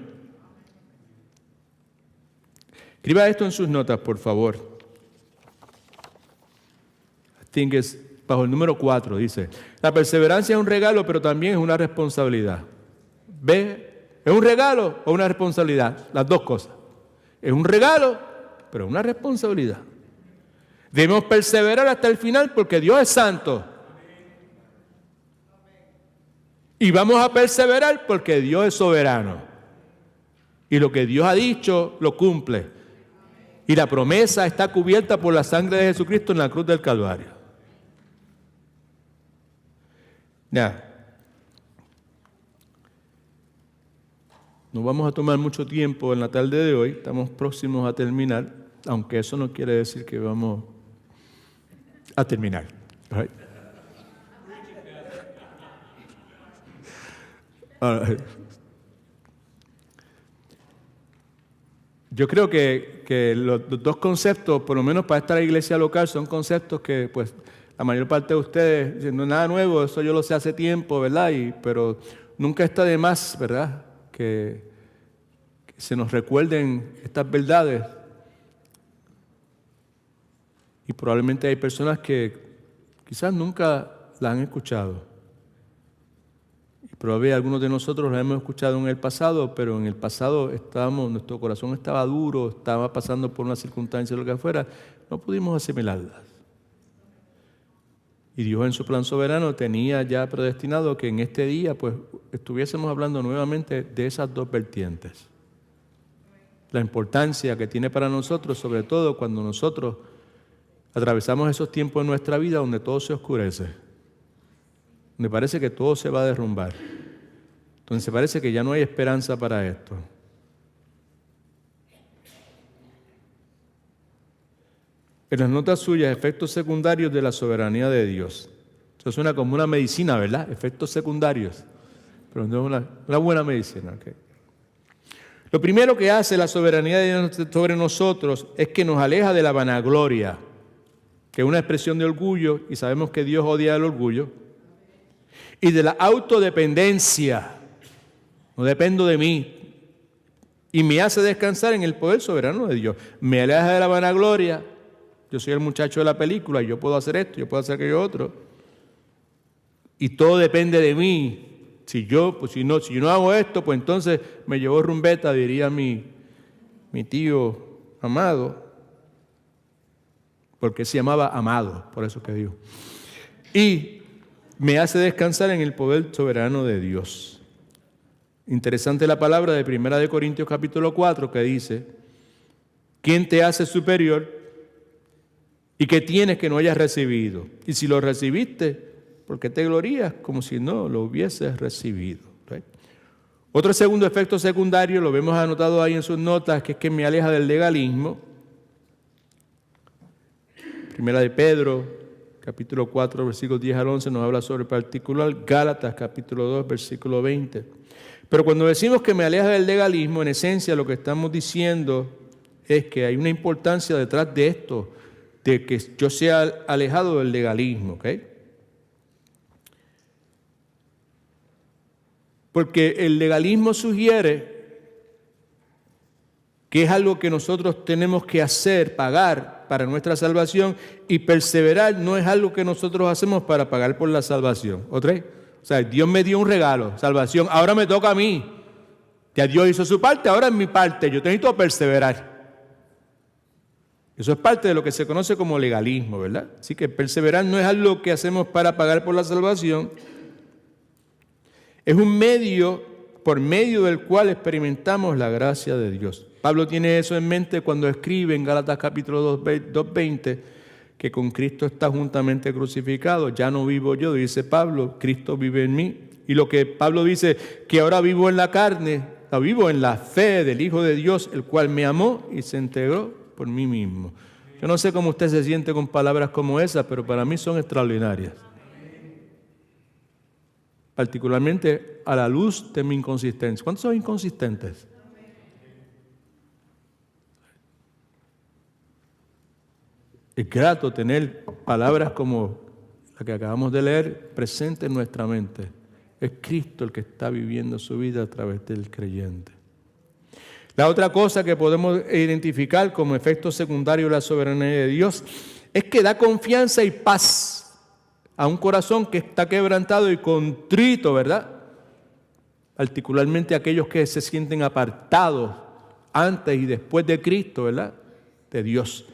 Escriba esto en sus notas, por favor. I think es bajo el número 4, dice: la perseverancia es un regalo, pero también es una responsabilidad. ¿Ve? ¿Es un regalo o una responsabilidad? Las dos cosas. Es un regalo, pero es una responsabilidad. Debemos perseverar hasta el final porque Dios es santo. Y vamos a perseverar porque Dios es soberano. Y lo que Dios ha dicho, lo cumple. Y la promesa está cubierta por la sangre de Jesucristo en la cruz del Calvario. Ya. No vamos a tomar mucho tiempo en la tarde de hoy. Estamos próximos a terminar, aunque eso no quiere decir que vamos a terminar. Right? Yo creo que los dos conceptos, por lo menos para esta iglesia local, son conceptos que pues la mayor parte de ustedes, no es nada nuevo, eso yo lo sé hace tiempo, ¿verdad? Pero nunca está de más, ¿verdad? Que se nos recuerden estas verdades. Y probablemente hay personas que quizás nunca las han escuchado. Y probablemente algunos de nosotros las hemos escuchado en el pasado, pero en el pasado nuestro corazón estaba duro, estaba pasando por una circunstancia o lo que fuera, no pudimos asimilarlas. Y Dios en su plan soberano tenía ya predestinado que en este día pues estuviésemos hablando nuevamente de esas dos vertientes. La importancia que tiene para nosotros, sobre todo cuando nosotros atravesamos esos tiempos en nuestra vida donde todo se oscurece, donde parece que todo se va a derrumbar, donde se parece que ya no hay esperanza para esto. En las notas suyas, efectos secundarios de la soberanía de Dios. Eso suena como una medicina, ¿verdad? Efectos secundarios. Pero no es una buena medicina. Okay. Lo primero que hace la soberanía de Dios sobre nosotros es que nos aleja de la vanagloria, que es una expresión de orgullo, y sabemos que Dios odia el orgullo, y de la autodependencia. No dependo de mí. Y me hace descansar en el poder soberano de Dios. Me aleja de la vanagloria. Yo soy el muchacho de la película y yo puedo hacer esto, yo puedo hacer aquello otro. Y todo depende de mí. Si yo no hago esto, pues entonces me llevo rumbeta, diría mi tío Amado. Porque se llamaba Amado, por eso que digo. Y me hace descansar en el poder soberano de Dios. Interesante la palabra de 1 Corintios capítulo 4 que dice: ¿quién te hace superior? ¿Y qué tienes que no hayas recibido? Y si lo recibiste, ¿por qué te glorías como si no lo hubieses recibido? ¿Right? Otro segundo efecto secundario, lo vemos anotado ahí en sus notas, que es que me aleja del legalismo. Primera de Pedro, capítulo 4, versículos 10 al 11, nos habla sobre el particular. Gálatas, capítulo 2, versículo 20. Pero cuando decimos que me aleja del legalismo, en esencia lo que estamos diciendo es que hay una importancia detrás de esto, de que yo sea alejado del legalismo, ¿ok? Porque el legalismo sugiere que es algo que nosotros tenemos que hacer, pagar para nuestra salvación, y perseverar no es algo que nosotros hacemos para pagar por la salvación. ¿Otra vez? O sea, Dios me dio un regalo, salvación, ahora me toca a mí. Ya Dios hizo su parte, ahora es mi parte, yo necesito perseverar. Eso es parte de lo que se conoce como legalismo, ¿verdad? Así que perseverar no es algo que hacemos para pagar por la salvación. Es un medio por medio del cual experimentamos la gracia de Dios. Pablo tiene eso en mente cuando escribe en Gálatas capítulo 2:20 que con Cristo está juntamente crucificado. Ya no vivo yo, dice Pablo, Cristo vive en mí. Y lo que Pablo dice, que ahora vivo en la carne, la vivo en la fe del Hijo de Dios, el cual me amó y se entregó por mí mismo. Yo no sé cómo usted se siente con palabras como esas, pero para mí son extraordinarias. Particularmente a la luz de mi inconsistencia. ¿Cuántos son inconsistentes? Es grato tener palabras como la que acabamos de leer presentes en nuestra mente. Es Cristo el que está viviendo su vida a través del creyente. La otra cosa que podemos identificar como efecto secundario de la soberanía de Dios es que da confianza y paz a un corazón que está quebrantado y contrito, ¿verdad? Particularmente aquellos que se sienten apartados antes y después de Cristo, ¿verdad? De Dios.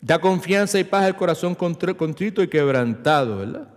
Da confianza y paz al corazón contrito y quebrantado, ¿verdad?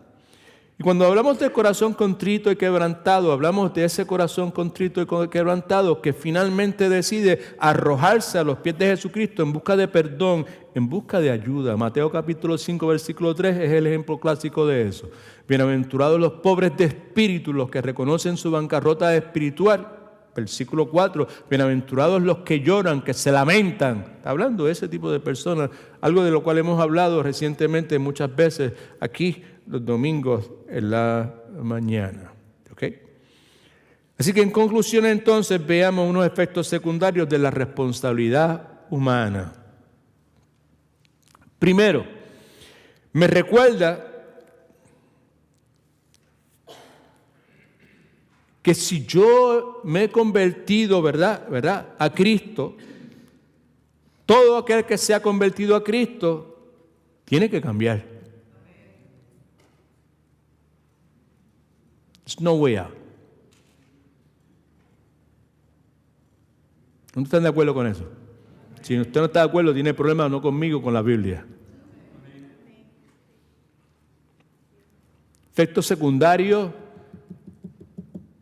Y cuando hablamos del corazón contrito y quebrantado, hablamos de ese corazón contrito y quebrantado que finalmente decide arrojarse a los pies de Jesucristo en busca de perdón, en busca de ayuda. Mateo capítulo 5, versículo 3 es el ejemplo clásico de eso. Bienaventurados los pobres de espíritu, los que reconocen su bancarrota espiritual. Versículo 4, bienaventurados los que lloran, que se lamentan. Está hablando de ese tipo de personas, algo de lo cual hemos hablado recientemente muchas veces aquí los domingos en la mañana. ¿Okay? Así que en conclusión entonces veamos unos efectos secundarios de la responsabilidad humana. Primero, me recuerda que si yo me he convertido, ¿verdad? A Cristo, todo aquel que se ha convertido a Cristo tiene que cambiar. There's no way out. ¿No están de acuerdo con eso? Si usted no está de acuerdo, tiene problemas no conmigo, con la Biblia. Efecto secundario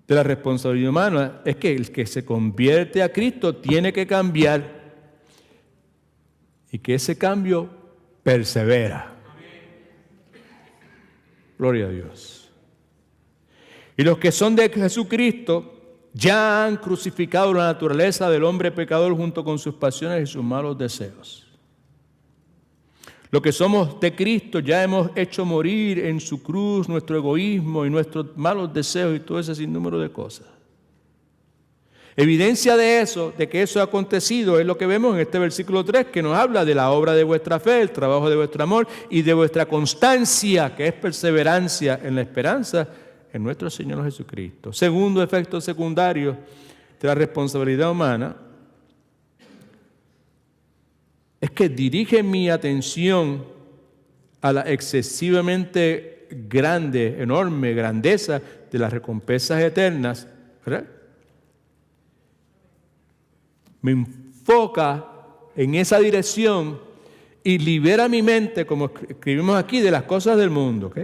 de la responsabilidad humana es que el que se convierte a Cristo tiene que cambiar y que ese cambio persevera. Gloria a Dios. Y los que son de Jesucristo ya han crucificado la naturaleza del hombre pecador junto con sus pasiones y sus malos deseos. Los que somos de Cristo ya hemos hecho morir en su cruz nuestro egoísmo y nuestros malos deseos y todo ese sinnúmero de cosas. Evidencia de eso, de que eso ha acontecido, es lo que vemos en este versículo 3, que nos habla de la obra de vuestra fe, el trabajo de vuestro amor y de vuestra constancia, que es perseverancia en la esperanza en nuestro Señor Jesucristo. Segundo efecto secundario de la responsabilidad humana es que dirige mi atención a la excesivamente grande, enorme grandeza de las recompensas eternas, ¿verdad? Me enfoca en esa dirección y libera mi mente, como escribimos aquí, de las cosas del mundo, ¿ok?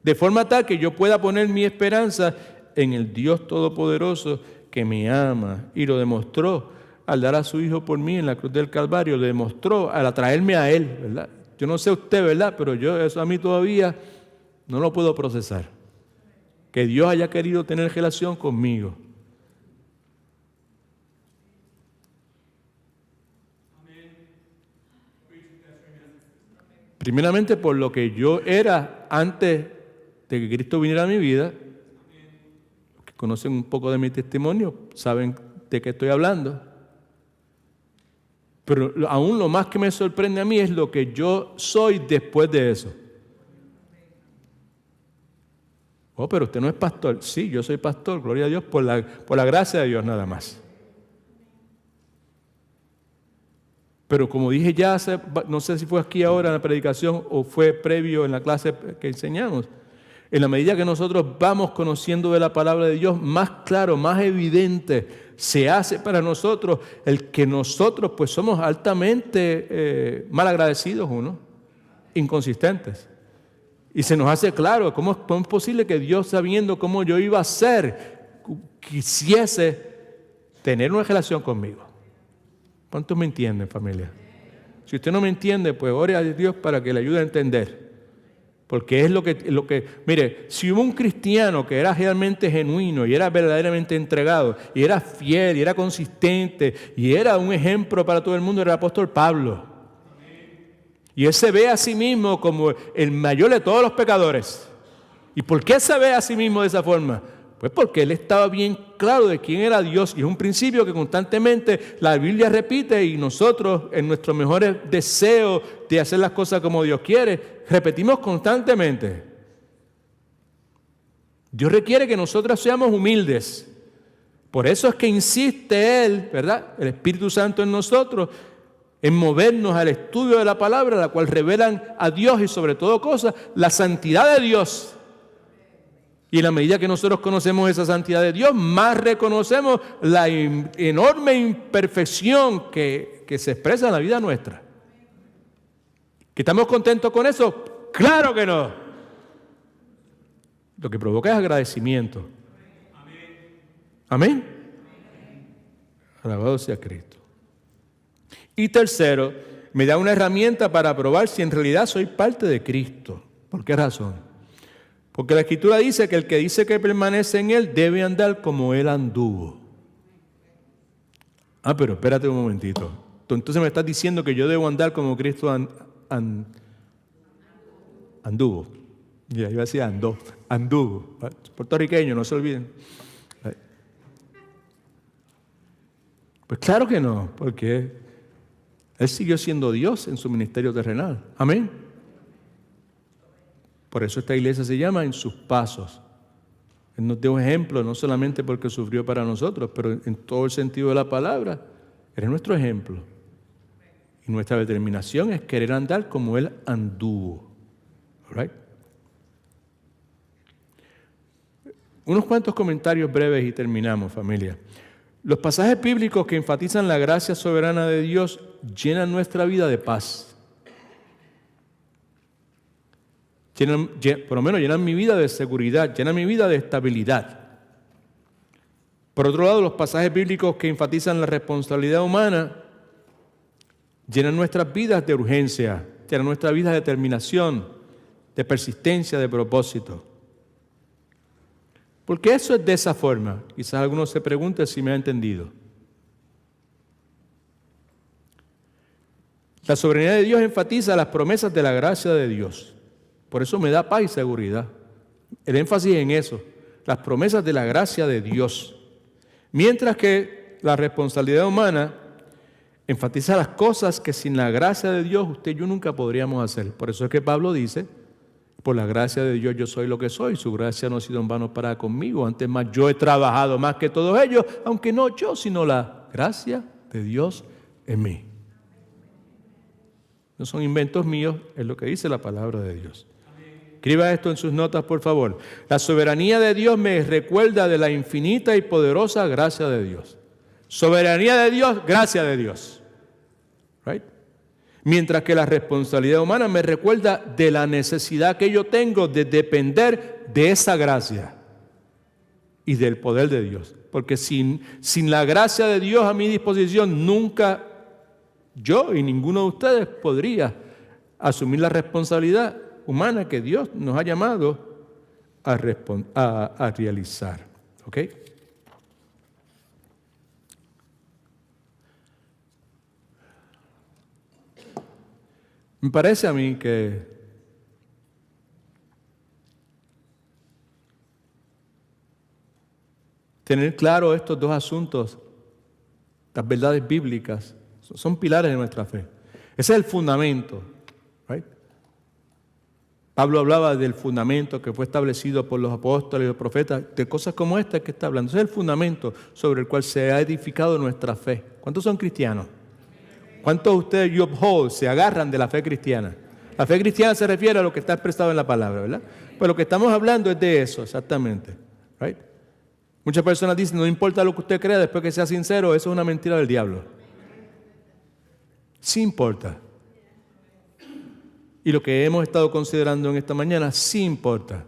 De forma tal que yo pueda poner mi esperanza en el Dios Todopoderoso que me ama y lo demostró al dar a su Hijo por mí en la cruz del Calvario, lo demostró al atraerme a Él, ¿verdad? Yo no sé usted, ¿verdad? Pero yo eso a mí todavía no lo puedo procesar. Que Dios haya querido tener relación conmigo. Primeramente por lo que yo era antes de que Cristo viniera a mi vida. Los que conocen un poco de mi testimonio saben de qué estoy hablando. Pero aún lo más que me sorprende a mí es lo que yo soy después de eso. Oh, pero usted no es pastor. Sí, yo soy pastor, gloria a Dios, por la gracia de Dios nada más. Pero como dije ya, no sé si fue aquí ahora en la predicación o fue previo en la clase que enseñamos, en la medida que nosotros vamos conociendo de la palabra de Dios, más claro, más evidente se hace para nosotros el que nosotros pues somos altamente malagradecidos unos, inconsistentes. Y se nos hace claro cómo es posible que Dios, sabiendo cómo yo iba a ser, quisiese tener una relación conmigo. ¿Cuántos me entienden, familia? Si usted no me entiende, pues ore a Dios para que le ayude a entender. Porque es lo que... Mire, si hubo un cristiano que era realmente genuino y era verdaderamente entregado, y era fiel, y era consistente, y era un ejemplo para todo el mundo, era el apóstol Pablo. Y él se ve a sí mismo como el mayor de todos los pecadores. ¿Y por qué se ve a sí mismo de esa forma? Pues porque él estaba bien claro de quién era Dios, y es un principio que constantemente la Biblia repite, y nosotros en nuestros mejores deseos de hacer las cosas como Dios quiere, repetimos constantemente. Dios requiere que nosotros seamos humildes. Por eso es que insiste Él, ¿verdad?, el Espíritu Santo en nosotros, en movernos al estudio de la palabra, la cual revelan a Dios y sobre todo cosas, la santidad de Dios. Y en la medida que nosotros conocemos esa santidad de Dios, más reconocemos la enorme imperfección que se expresa en la vida nuestra. ¿Que estamos contentos con eso? ¡Claro que no! Lo que provoca es agradecimiento. Amén. Alabado sea Cristo. Y tercero, me da una herramienta para probar si en realidad soy parte de Cristo. ¿Por qué razón? Porque la Escritura dice que el que dice que permanece en Él debe andar como Él anduvo. Pero espérate un momentito. Entonces me estás diciendo que yo debo andar como Cristo anduvo. Ya, iba a decir anduvo. Puertorriqueño, no se olviden. Pues claro que no, porque Él siguió siendo Dios en su ministerio terrenal. Amén. Por eso esta iglesia se llama En sus pasos. Él nos dio ejemplo, no solamente porque sufrió para nosotros, pero en todo el sentido de la palabra, Él es nuestro ejemplo. Y nuestra determinación es querer andar como Él anduvo. Right? Unos cuantos comentarios breves y terminamos, familia. Los pasajes bíblicos que enfatizan la gracia soberana de Dios llenan nuestra vida de paz. Por lo menos llenan mi vida de seguridad, llenan mi vida de estabilidad. Por otro lado, los pasajes bíblicos que enfatizan la responsabilidad humana llenan nuestras vidas de urgencia, llenan nuestras vidas de determinación, de persistencia, de propósito. ¿Por qué eso es de esa forma? Quizás algunos se pregunten si me ha entendido. La soberanía de Dios enfatiza las promesas de la gracia de Dios. Por eso me da paz y seguridad. El énfasis en eso, las promesas de la gracia de Dios. Mientras que la responsabilidad humana enfatiza las cosas que sin la gracia de Dios usted y yo nunca podríamos hacer. Por eso es que Pablo dice, por la gracia de Dios yo soy lo que soy, su gracia no ha sido en vano para conmigo. Antes más yo he trabajado más que todos ellos, aunque no yo, sino la gracia de Dios en mí. No son inventos míos, es lo que dice la palabra de Dios. Escriba esto en sus notas, por favor. La soberanía de Dios me recuerda de la infinita y poderosa gracia de Dios. Soberanía de Dios, gracia de Dios. Right? Mientras que la responsabilidad humana me recuerda de la necesidad que yo tengo de depender de esa gracia y del poder de Dios. Porque sin la gracia de Dios a mi disposición, nunca yo y ninguno de ustedes podría asumir la responsabilidad humana que Dios nos ha llamado a realizar. ¿Ok? Me parece a mí que tener claro estos dos asuntos, las verdades bíblicas, son pilares de nuestra fe. Ese es el fundamento. Right? Pablo hablaba del fundamento que fue establecido por los apóstoles y los profetas, de cosas como esta que está hablando. Ese es el fundamento sobre el cual se ha edificado nuestra fe. ¿Cuántos son cristianos? ¿Cuántos de ustedes, you uphold, se agarran de la fe cristiana? La fe cristiana se refiere a lo que está expresado en la palabra, ¿verdad? Pues lo que estamos hablando es de eso, exactamente. Right? Muchas personas dicen, no importa lo que usted crea, después que sea sincero, eso es una mentira del diablo. Sí importa. Y lo que hemos estado considerando en esta mañana, sí importa.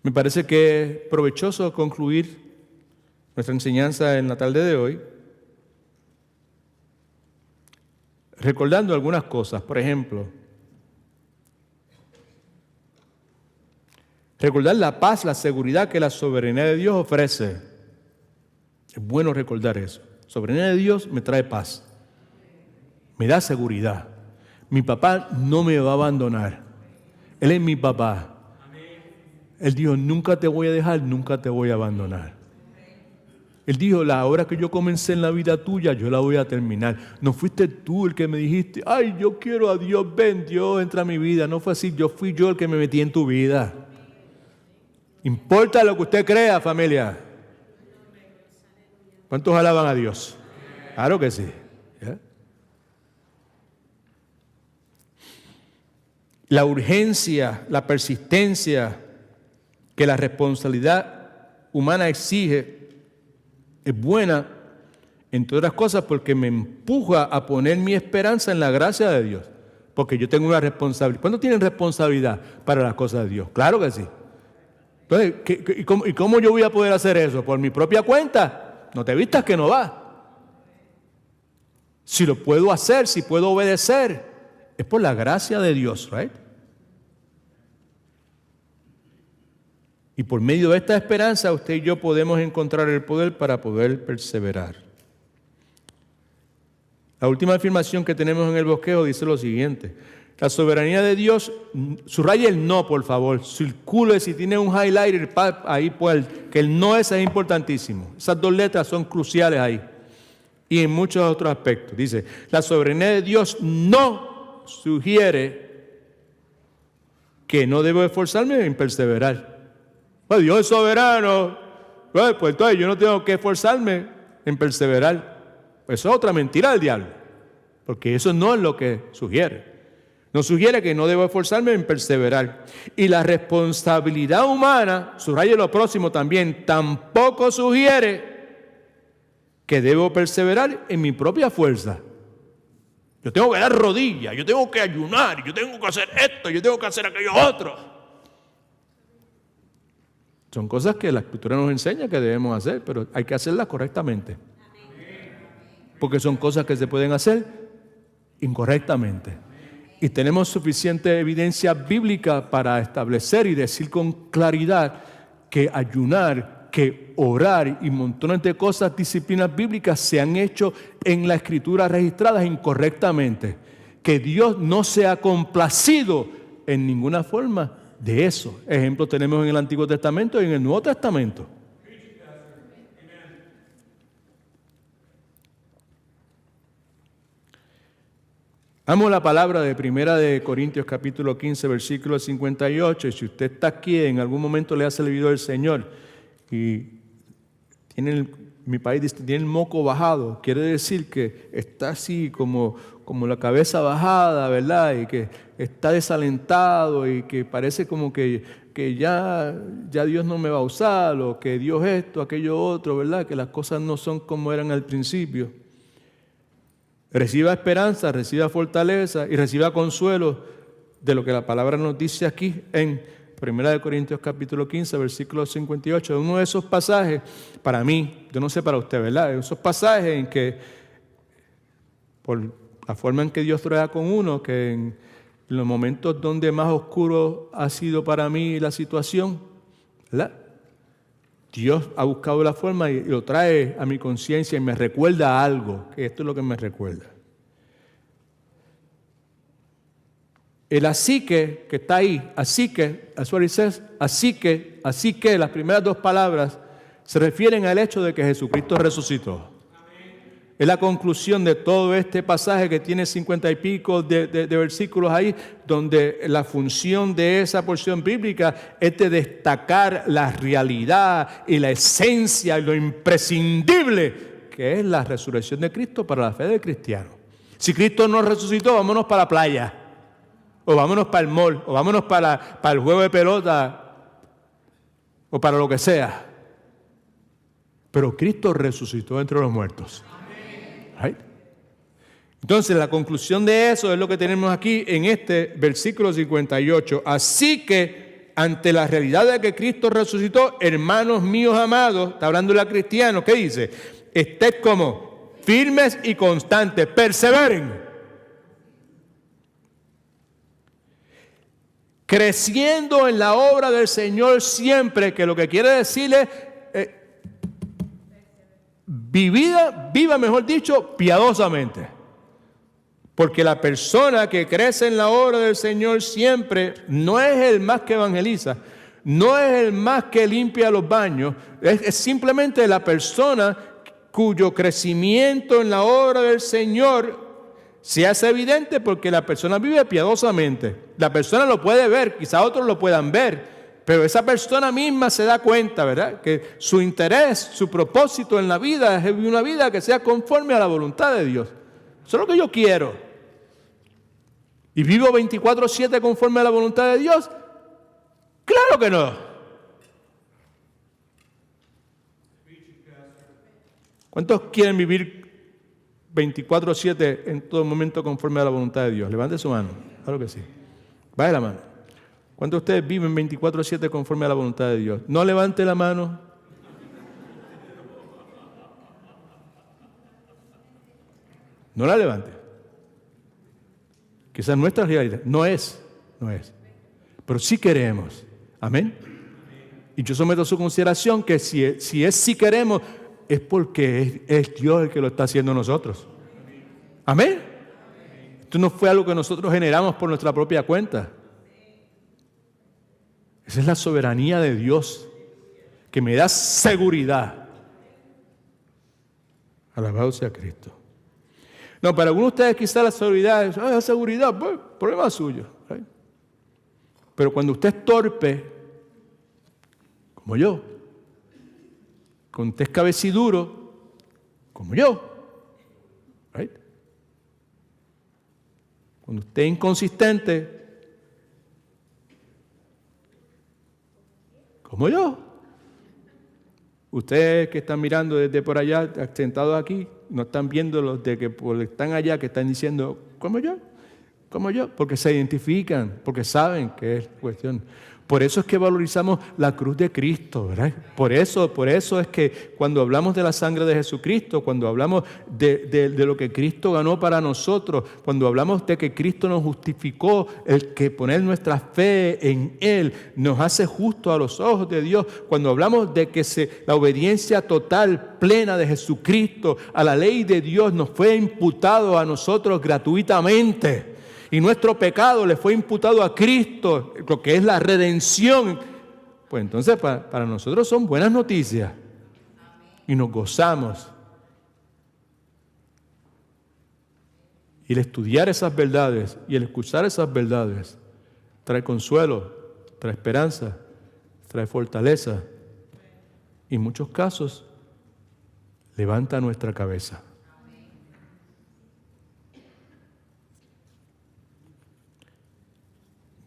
Me parece que es provechoso concluir nuestra enseñanza en la tarde de hoy recordando algunas cosas. Por ejemplo, recordar la paz, la seguridad que la soberanía de Dios ofrece. Es bueno recordar eso. La soberanía de Dios me trae paz, me da seguridad. Mi papá no me va a abandonar. Él es mi papá. Él dijo, nunca te voy a dejar, nunca te voy a abandonar. Él dijo, la hora que yo comencé en la vida tuya, yo la voy a terminar. No fuiste tú el que me dijiste, ay, yo quiero a Dios, ven, Dios, entra a mi vida. No fue así, fui yo el que me metí en tu vida. Importa lo que usted crea, familia. ¿Cuántos alaban a Dios? Claro que sí. ¿Ya? La urgencia, la persistencia que la responsabilidad humana exige es buena, entre otras cosas, porque me empuja a poner mi esperanza en la gracia de Dios. Porque yo tengo una responsabilidad. ¿Cuándo tienen responsabilidad para las cosas de Dios? Claro que sí. Entonces, ¿y cómo yo voy a poder hacer eso? ¿Por mi propia cuenta? No te vistas que no va. Si lo puedo hacer, si puedo obedecer, es por la gracia de Dios, ¿right? Y por medio de esta esperanza, usted y yo podemos encontrar el poder para poder perseverar. La última afirmación que tenemos en el bosquejo dice lo siguiente. La soberanía de Dios, subraye el no, por favor. Circule, si tiene un highlighter ahí, pues, que el no es importantísimo. Esas dos letras son cruciales ahí. Y en muchos otros aspectos. Dice, la soberanía de Dios no sugiere que no debo esforzarme en perseverar. Pues Dios es soberano, pues entonces yo no tengo que esforzarme en perseverar. Eso es otra mentira del diablo, porque eso no es lo que sugiere. No sugiere que no debo esforzarme en perseverar. Y la responsabilidad humana, subraye lo próximo también, tampoco sugiere que debo perseverar en mi propia fuerza. Yo tengo que dar rodillas, yo tengo que ayunar, yo tengo que hacer esto, yo tengo que hacer aquello otro. Son cosas que la Escritura nos enseña que debemos hacer, pero hay que hacerlas correctamente. Porque son cosas que se pueden hacer incorrectamente. Y tenemos suficiente evidencia bíblica para establecer y decir con claridad que ayunar, que orar y montones de cosas, disciplinas bíblicas se han hecho en la Escritura registradas incorrectamente. Que Dios no se ha complacido en ninguna forma de eso. Ejemplos tenemos en el Antiguo Testamento y en el Nuevo Testamento. Amo la palabra de 1 Corintios capítulo 15, versículo 58. Y si usted está aquí, en algún momento le ha servido el Señor y mi país dice, tiene el moco bajado, quiere decir que está así como la cabeza bajada, ¿verdad? Y que está desalentado y que parece como que ya Dios no me va a usar, o que Dios esto, aquello otro, ¿verdad? Que las cosas no son como eran al principio. Reciba esperanza, reciba fortaleza y reciba consuelo de lo que la palabra nos dice aquí en 1 Corintios capítulo 15, versículo 58. Uno de esos pasajes, para mí, yo no sé para usted, ¿verdad? Esos pasajes en que, por la forma en que Dios trata con uno, que en los momentos donde más oscuro ha sido para mí la situación, ¿verdad? Dios ha buscado la forma y lo trae a mi conciencia y me recuerda algo, que esto es lo que me recuerda. El así que está ahí, así que, así que, las primeras dos palabras se refieren al hecho de que Jesucristo resucitó. Es la conclusión de todo este pasaje que tiene 50 y pico de versículos ahí, donde la función de esa porción bíblica es de destacar la realidad y la esencia y lo imprescindible que es la resurrección de Cristo para la fe del cristiano. Si Cristo no resucitó, vámonos para la playa, o vámonos para el mall, o vámonos para el juego de pelota, o para lo que sea. Pero Cristo resucitó entre los muertos. Right? Entonces la conclusión de eso es lo que tenemos aquí en este versículo 58. Así que ante la realidad de que Cristo resucitó, hermanos míos amados, está hablando de cristianos, ¿qué dice? Ested como firmes y constantes, perseveren, creciendo en la obra del Señor siempre, que lo que quiere decirle viva, mejor dicho, piadosamente. Porque la persona que crece en la obra del Señor siempre no es el más que evangeliza, no es el más que limpia los baños, es simplemente la persona cuyo crecimiento en la obra del Señor se hace evidente porque la persona vive piadosamente. La persona lo puede ver, quizá otros lo puedan ver, pero esa persona misma se da cuenta, ¿verdad?, que su interés, su propósito en la vida es vivir una vida que sea conforme a la voluntad de Dios. Eso es lo que yo quiero. ¿Y vivo 24/7 conforme a la voluntad de Dios? ¡Claro que no! ¿Cuántos quieren vivir 24/7 en todo momento conforme a la voluntad de Dios? Levante su mano. Claro que sí. Baje la mano. ¿Cuántos de ustedes viven 24/7 conforme a la voluntad de Dios? No levante la mano. No la levante. Quizás nuestra realidad no es. Pero sí queremos. Amén. Y yo someto a su consideración que si queremos, es porque es Dios el que lo está haciendo nosotros. Amén. Esto no fue algo que nosotros generamos por nuestra propia cuenta. Esa es la soberanía de Dios que me da seguridad. Alabado sea Cristo. No, para algunos de ustedes quizás la seguridad, pues, problema suyo. ¿Sí? Pero cuando usted es torpe, como yo, cuando usted es cabeciduro, como yo, ¿right?, cuando usted es inconsistente, como yo, ustedes que están mirando desde por allá, sentados aquí, no están viendo los de que están allá, que están diciendo, como yo, porque se identifican, porque saben que es cuestión. Por eso es que valorizamos la cruz de Cristo, ¿verdad? Por eso es que cuando hablamos de la sangre de Jesucristo, cuando hablamos de lo que Cristo ganó para nosotros, cuando hablamos de que Cristo nos justificó, el que poner nuestra fe en Él nos hace justos a los ojos de Dios, cuando hablamos de que la obediencia total, plena de Jesucristo a la ley de Dios nos fue imputado a nosotros gratuitamente, y nuestro pecado le fue imputado a Cristo, lo que es la redención, pues entonces para nosotros son buenas noticias. Y nos gozamos. Y el estudiar esas verdades y el escuchar esas verdades trae consuelo, trae esperanza, trae fortaleza. Y en muchos casos levanta nuestra cabeza.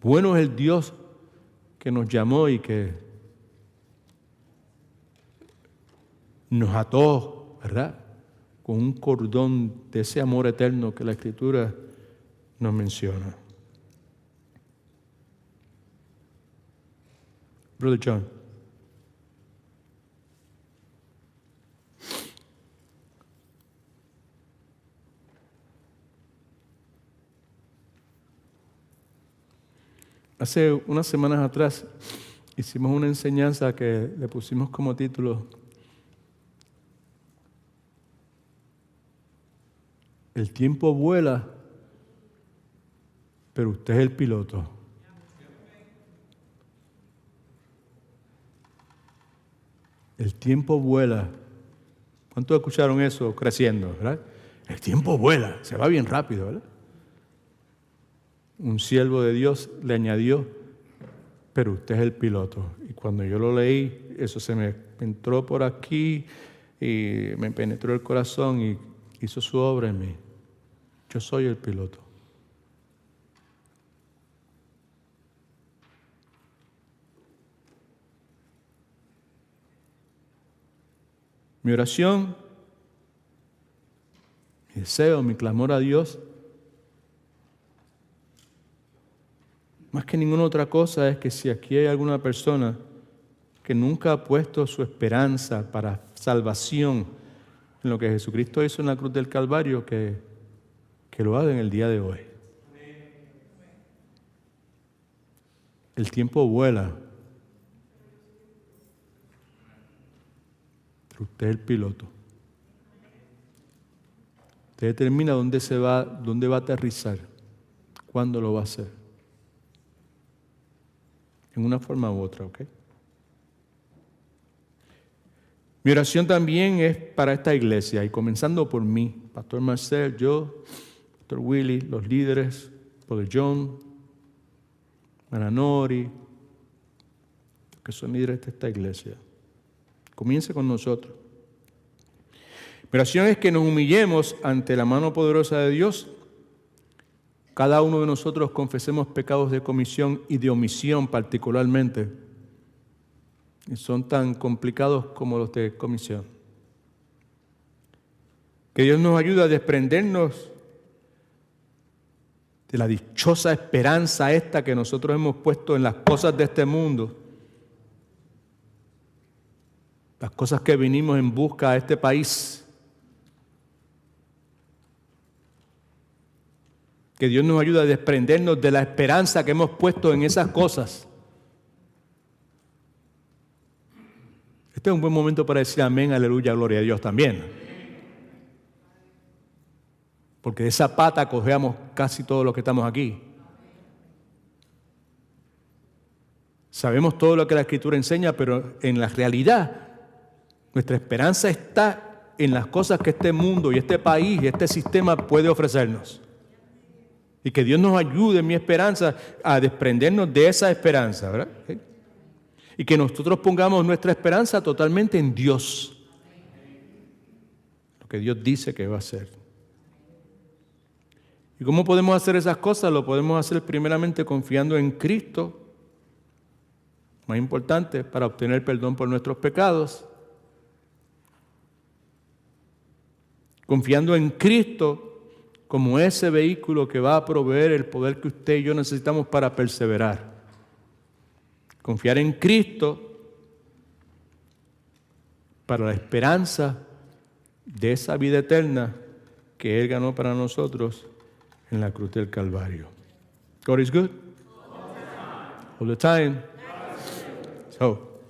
Bueno es el Dios que nos llamó y que nos ató, ¿verdad?, con un cordón de ese amor eterno que la Escritura nos menciona. Brother John. Hace unas semanas atrás hicimos una enseñanza que le pusimos como título El tiempo vuela, pero usted es el piloto. El tiempo vuela. ¿Cuántos escucharon eso creciendo, verdad? El tiempo vuela, se va bien rápido, ¿verdad? Un siervo de Dios le añadió, pero usted es el piloto. Y cuando yo lo leí, eso se me entró por aquí y me penetró el corazón y hizo su obra en mí. Yo soy el piloto. Mi oración, mi deseo, mi clamor a Dios más que ninguna otra cosa, es que si aquí hay alguna persona que nunca ha puesto su esperanza para salvación en lo que Jesucristo hizo en la cruz del Calvario, que lo haga en el día de hoy. El tiempo vuela. Pero usted es el piloto. Usted determina dónde va a aterrizar, cuándo lo va a hacer. En una forma u otra, ¿ok? Mi oración también es para esta iglesia, y comenzando por mí, Pastor Marcel, yo, Pastor Willy, los líderes, Pastor John, Mananori, que son líderes de esta iglesia. Comience con nosotros. Mi oración es que nos humillemos ante la mano poderosa de Dios. Cada uno de nosotros confesemos pecados de comisión y de omisión particularmente. Y son tan complicados como los de comisión. Que Dios nos ayude a desprendernos de la dichosa esperanza esta que nosotros hemos puesto en las cosas de este mundo. Las cosas que vinimos en busca a este país. Que Dios nos ayude a desprendernos de la esperanza que hemos puesto en esas cosas. Este es un buen momento para decir amén, aleluya, gloria a Dios también. Porque de esa pata cojeamos casi todos los que estamos aquí. Sabemos todo lo que la Escritura enseña, pero en la realidad, nuestra esperanza está en las cosas que este mundo y este país y este sistema puede ofrecernos. Y que Dios nos ayude, mi esperanza, a desprendernos de esa esperanza, ¿verdad? ¿Sí? Y que nosotros pongamos nuestra esperanza totalmente en Dios. Lo que Dios dice que va a hacer. ¿Y cómo podemos hacer esas cosas? Lo podemos hacer primeramente confiando en Cristo. Más importante, para obtener perdón por nuestros pecados. Confiando en Cristo como ese vehículo que va a proveer el poder que usted y yo necesitamos para perseverar. Confiar en Cristo para la esperanza de esa vida eterna que Él ganó para nosotros en la cruz del Calvario. God is good. All the time. So,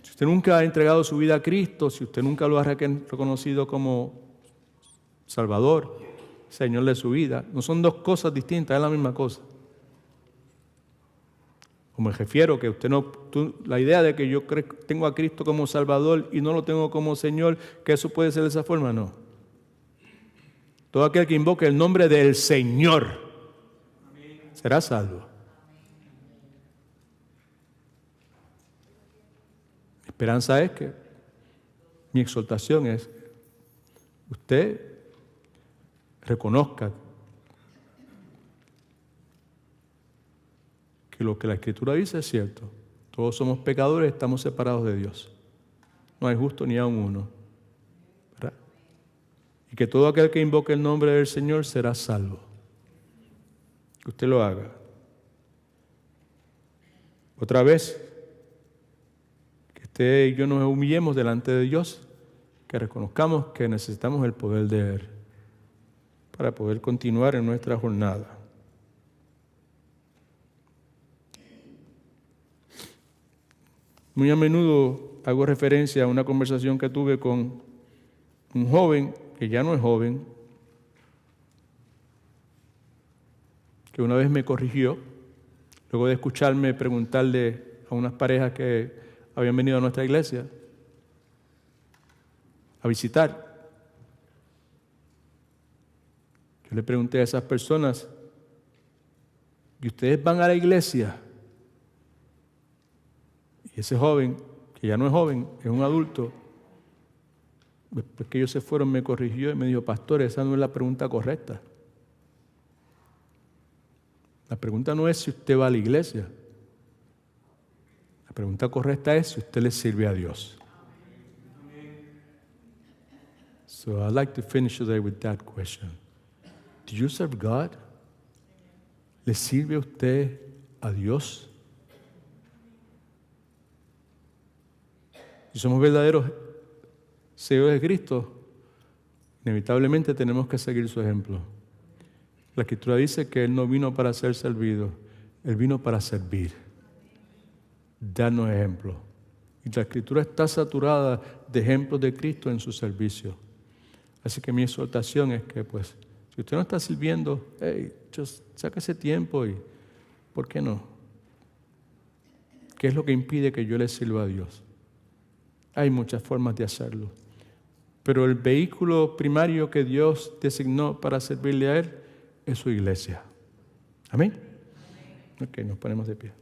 si usted nunca ha entregado su vida a Cristo, si usted nunca lo ha reconocido como Salvador, Señor de su vida, no son dos cosas distintas, es la misma cosa. O me refiero que la idea de que yo tengo a Cristo como Salvador y no lo tengo como Señor, que eso puede ser de esa forma, no. Todo aquel que invoque el nombre del Señor será salvo. Mi esperanza es que, mi exhortación es, usted reconozca que lo que la Escritura dice es cierto. Todos somos pecadores, estamos separados de Dios. No hay justo ni aun uno. ¿Verdad? Y que todo aquel que invoque el nombre del Señor será salvo. Que usted lo haga. Otra vez, que usted y yo nos humillemos delante de Dios, que reconozcamos que necesitamos el poder de Él para poder continuar en nuestra jornada. Muy a menudo hago referencia a una conversación que tuve con un joven, que ya no es joven, que una vez me corrigió, luego de escucharme preguntarle a unas parejas que habían venido a nuestra iglesia a visitar. Yo le pregunté a esas personas, ¿y ustedes van a la iglesia? Y ese joven, que ya no es joven, es un adulto, después que ellos se fueron me corrigió y me dijo, pastor, esa no es la pregunta correcta. La pregunta no es si usted va a la iglesia. La pregunta correcta es si usted le sirve a Dios. So I'd like to finish today with that question. Do you serve God? ¿Le sirve a usted a Dios. Si somos verdaderos seguidores de Cristo, inevitablemente tenemos que seguir su ejemplo. La Escritura dice que Él no vino para ser servido, Él vino para servir. Darnos ejemplo. Y la Escritura está saturada de ejemplos de Cristo en su servicio. Así que mi exhortación es que, pues, si usted no está sirviendo, saca ese tiempo y, ¿por qué no? ¿Qué es lo que impide que yo le sirva a Dios? Hay muchas formas de hacerlo. Pero el vehículo primario que Dios designó para servirle a Él es su iglesia. ¿Amén? Ok, nos ponemos de pie.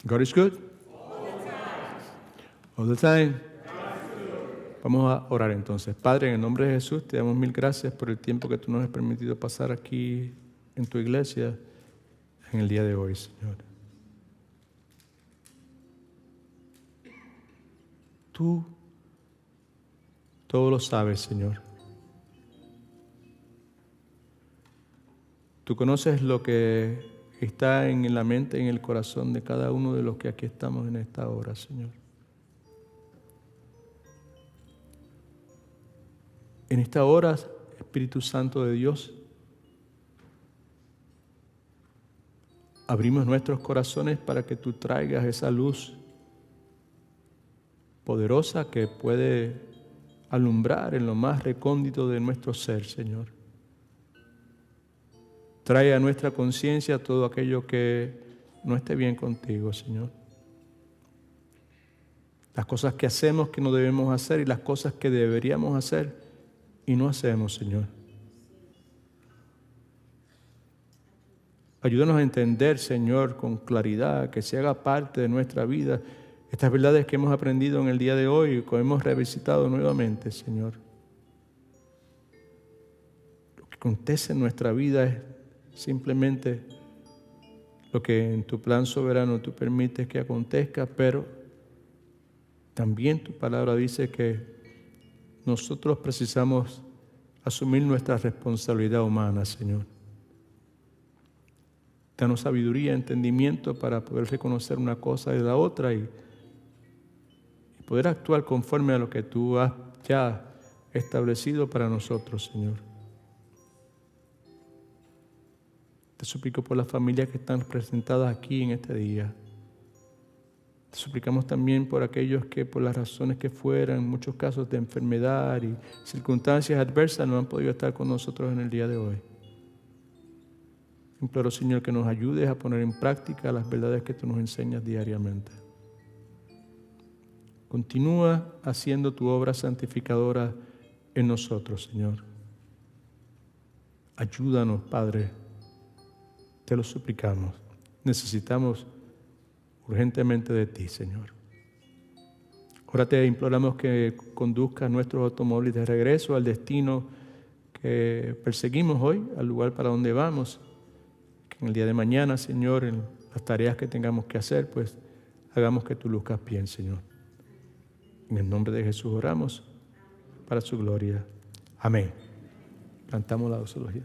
God is good? All the time. Vamos a orar entonces. Padre, en el nombre de Jesús, te damos mil gracias por el tiempo que tú nos has permitido pasar aquí en tu iglesia en el día de hoy, Señor. Tú todo lo sabes, Señor. Tú conoces lo que está en la mente, en el corazón de cada uno de los que aquí estamos en esta hora, Señor. En esta hora, Espíritu Santo de Dios, abrimos nuestros corazones para que tú traigas esa luz poderosa que puede alumbrar en lo más recóndito de nuestro ser, Señor. Trae a nuestra conciencia todo aquello que no esté bien contigo, Señor. Las cosas que hacemos que no debemos hacer y las cosas que deberíamos hacer y no hacemos, Señor. Ayúdanos a entender, Señor, con claridad, que se haga parte de nuestra vida estas verdades que hemos aprendido en el día de hoy y que hemos revisitado nuevamente, Señor. Lo que acontece en nuestra vida es simplemente lo que en tu plan soberano tú permites que acontezca, pero también tu palabra dice que nosotros precisamos asumir nuestra responsabilidad humana, Señor. Danos sabiduría, entendimiento para poder reconocer una cosa de la otra y poder actuar conforme a lo que tú has ya establecido para nosotros, Señor. Te suplico por las familias que están representadas aquí en este día. Te suplicamos también por aquellos que por las razones que fueran, en muchos casos de enfermedad y circunstancias adversas, no han podido estar con nosotros en el día de hoy. Imploro, Señor, que nos ayudes a poner en práctica las verdades que tú nos enseñas diariamente. Continúa haciendo tu obra santificadora en nosotros, Señor. Ayúdanos, Padre. Te lo suplicamos. Necesitamos urgentemente de ti, Señor. Ahora te imploramos que conduzcas nuestros automóviles de regreso al destino que perseguimos hoy, al lugar para donde vamos. Que en el día de mañana, Señor, en las tareas que tengamos que hacer, pues hagamos que tú luzcas bien, Señor. En el nombre de Jesús oramos para su gloria. Amén. Cantamos la doxología.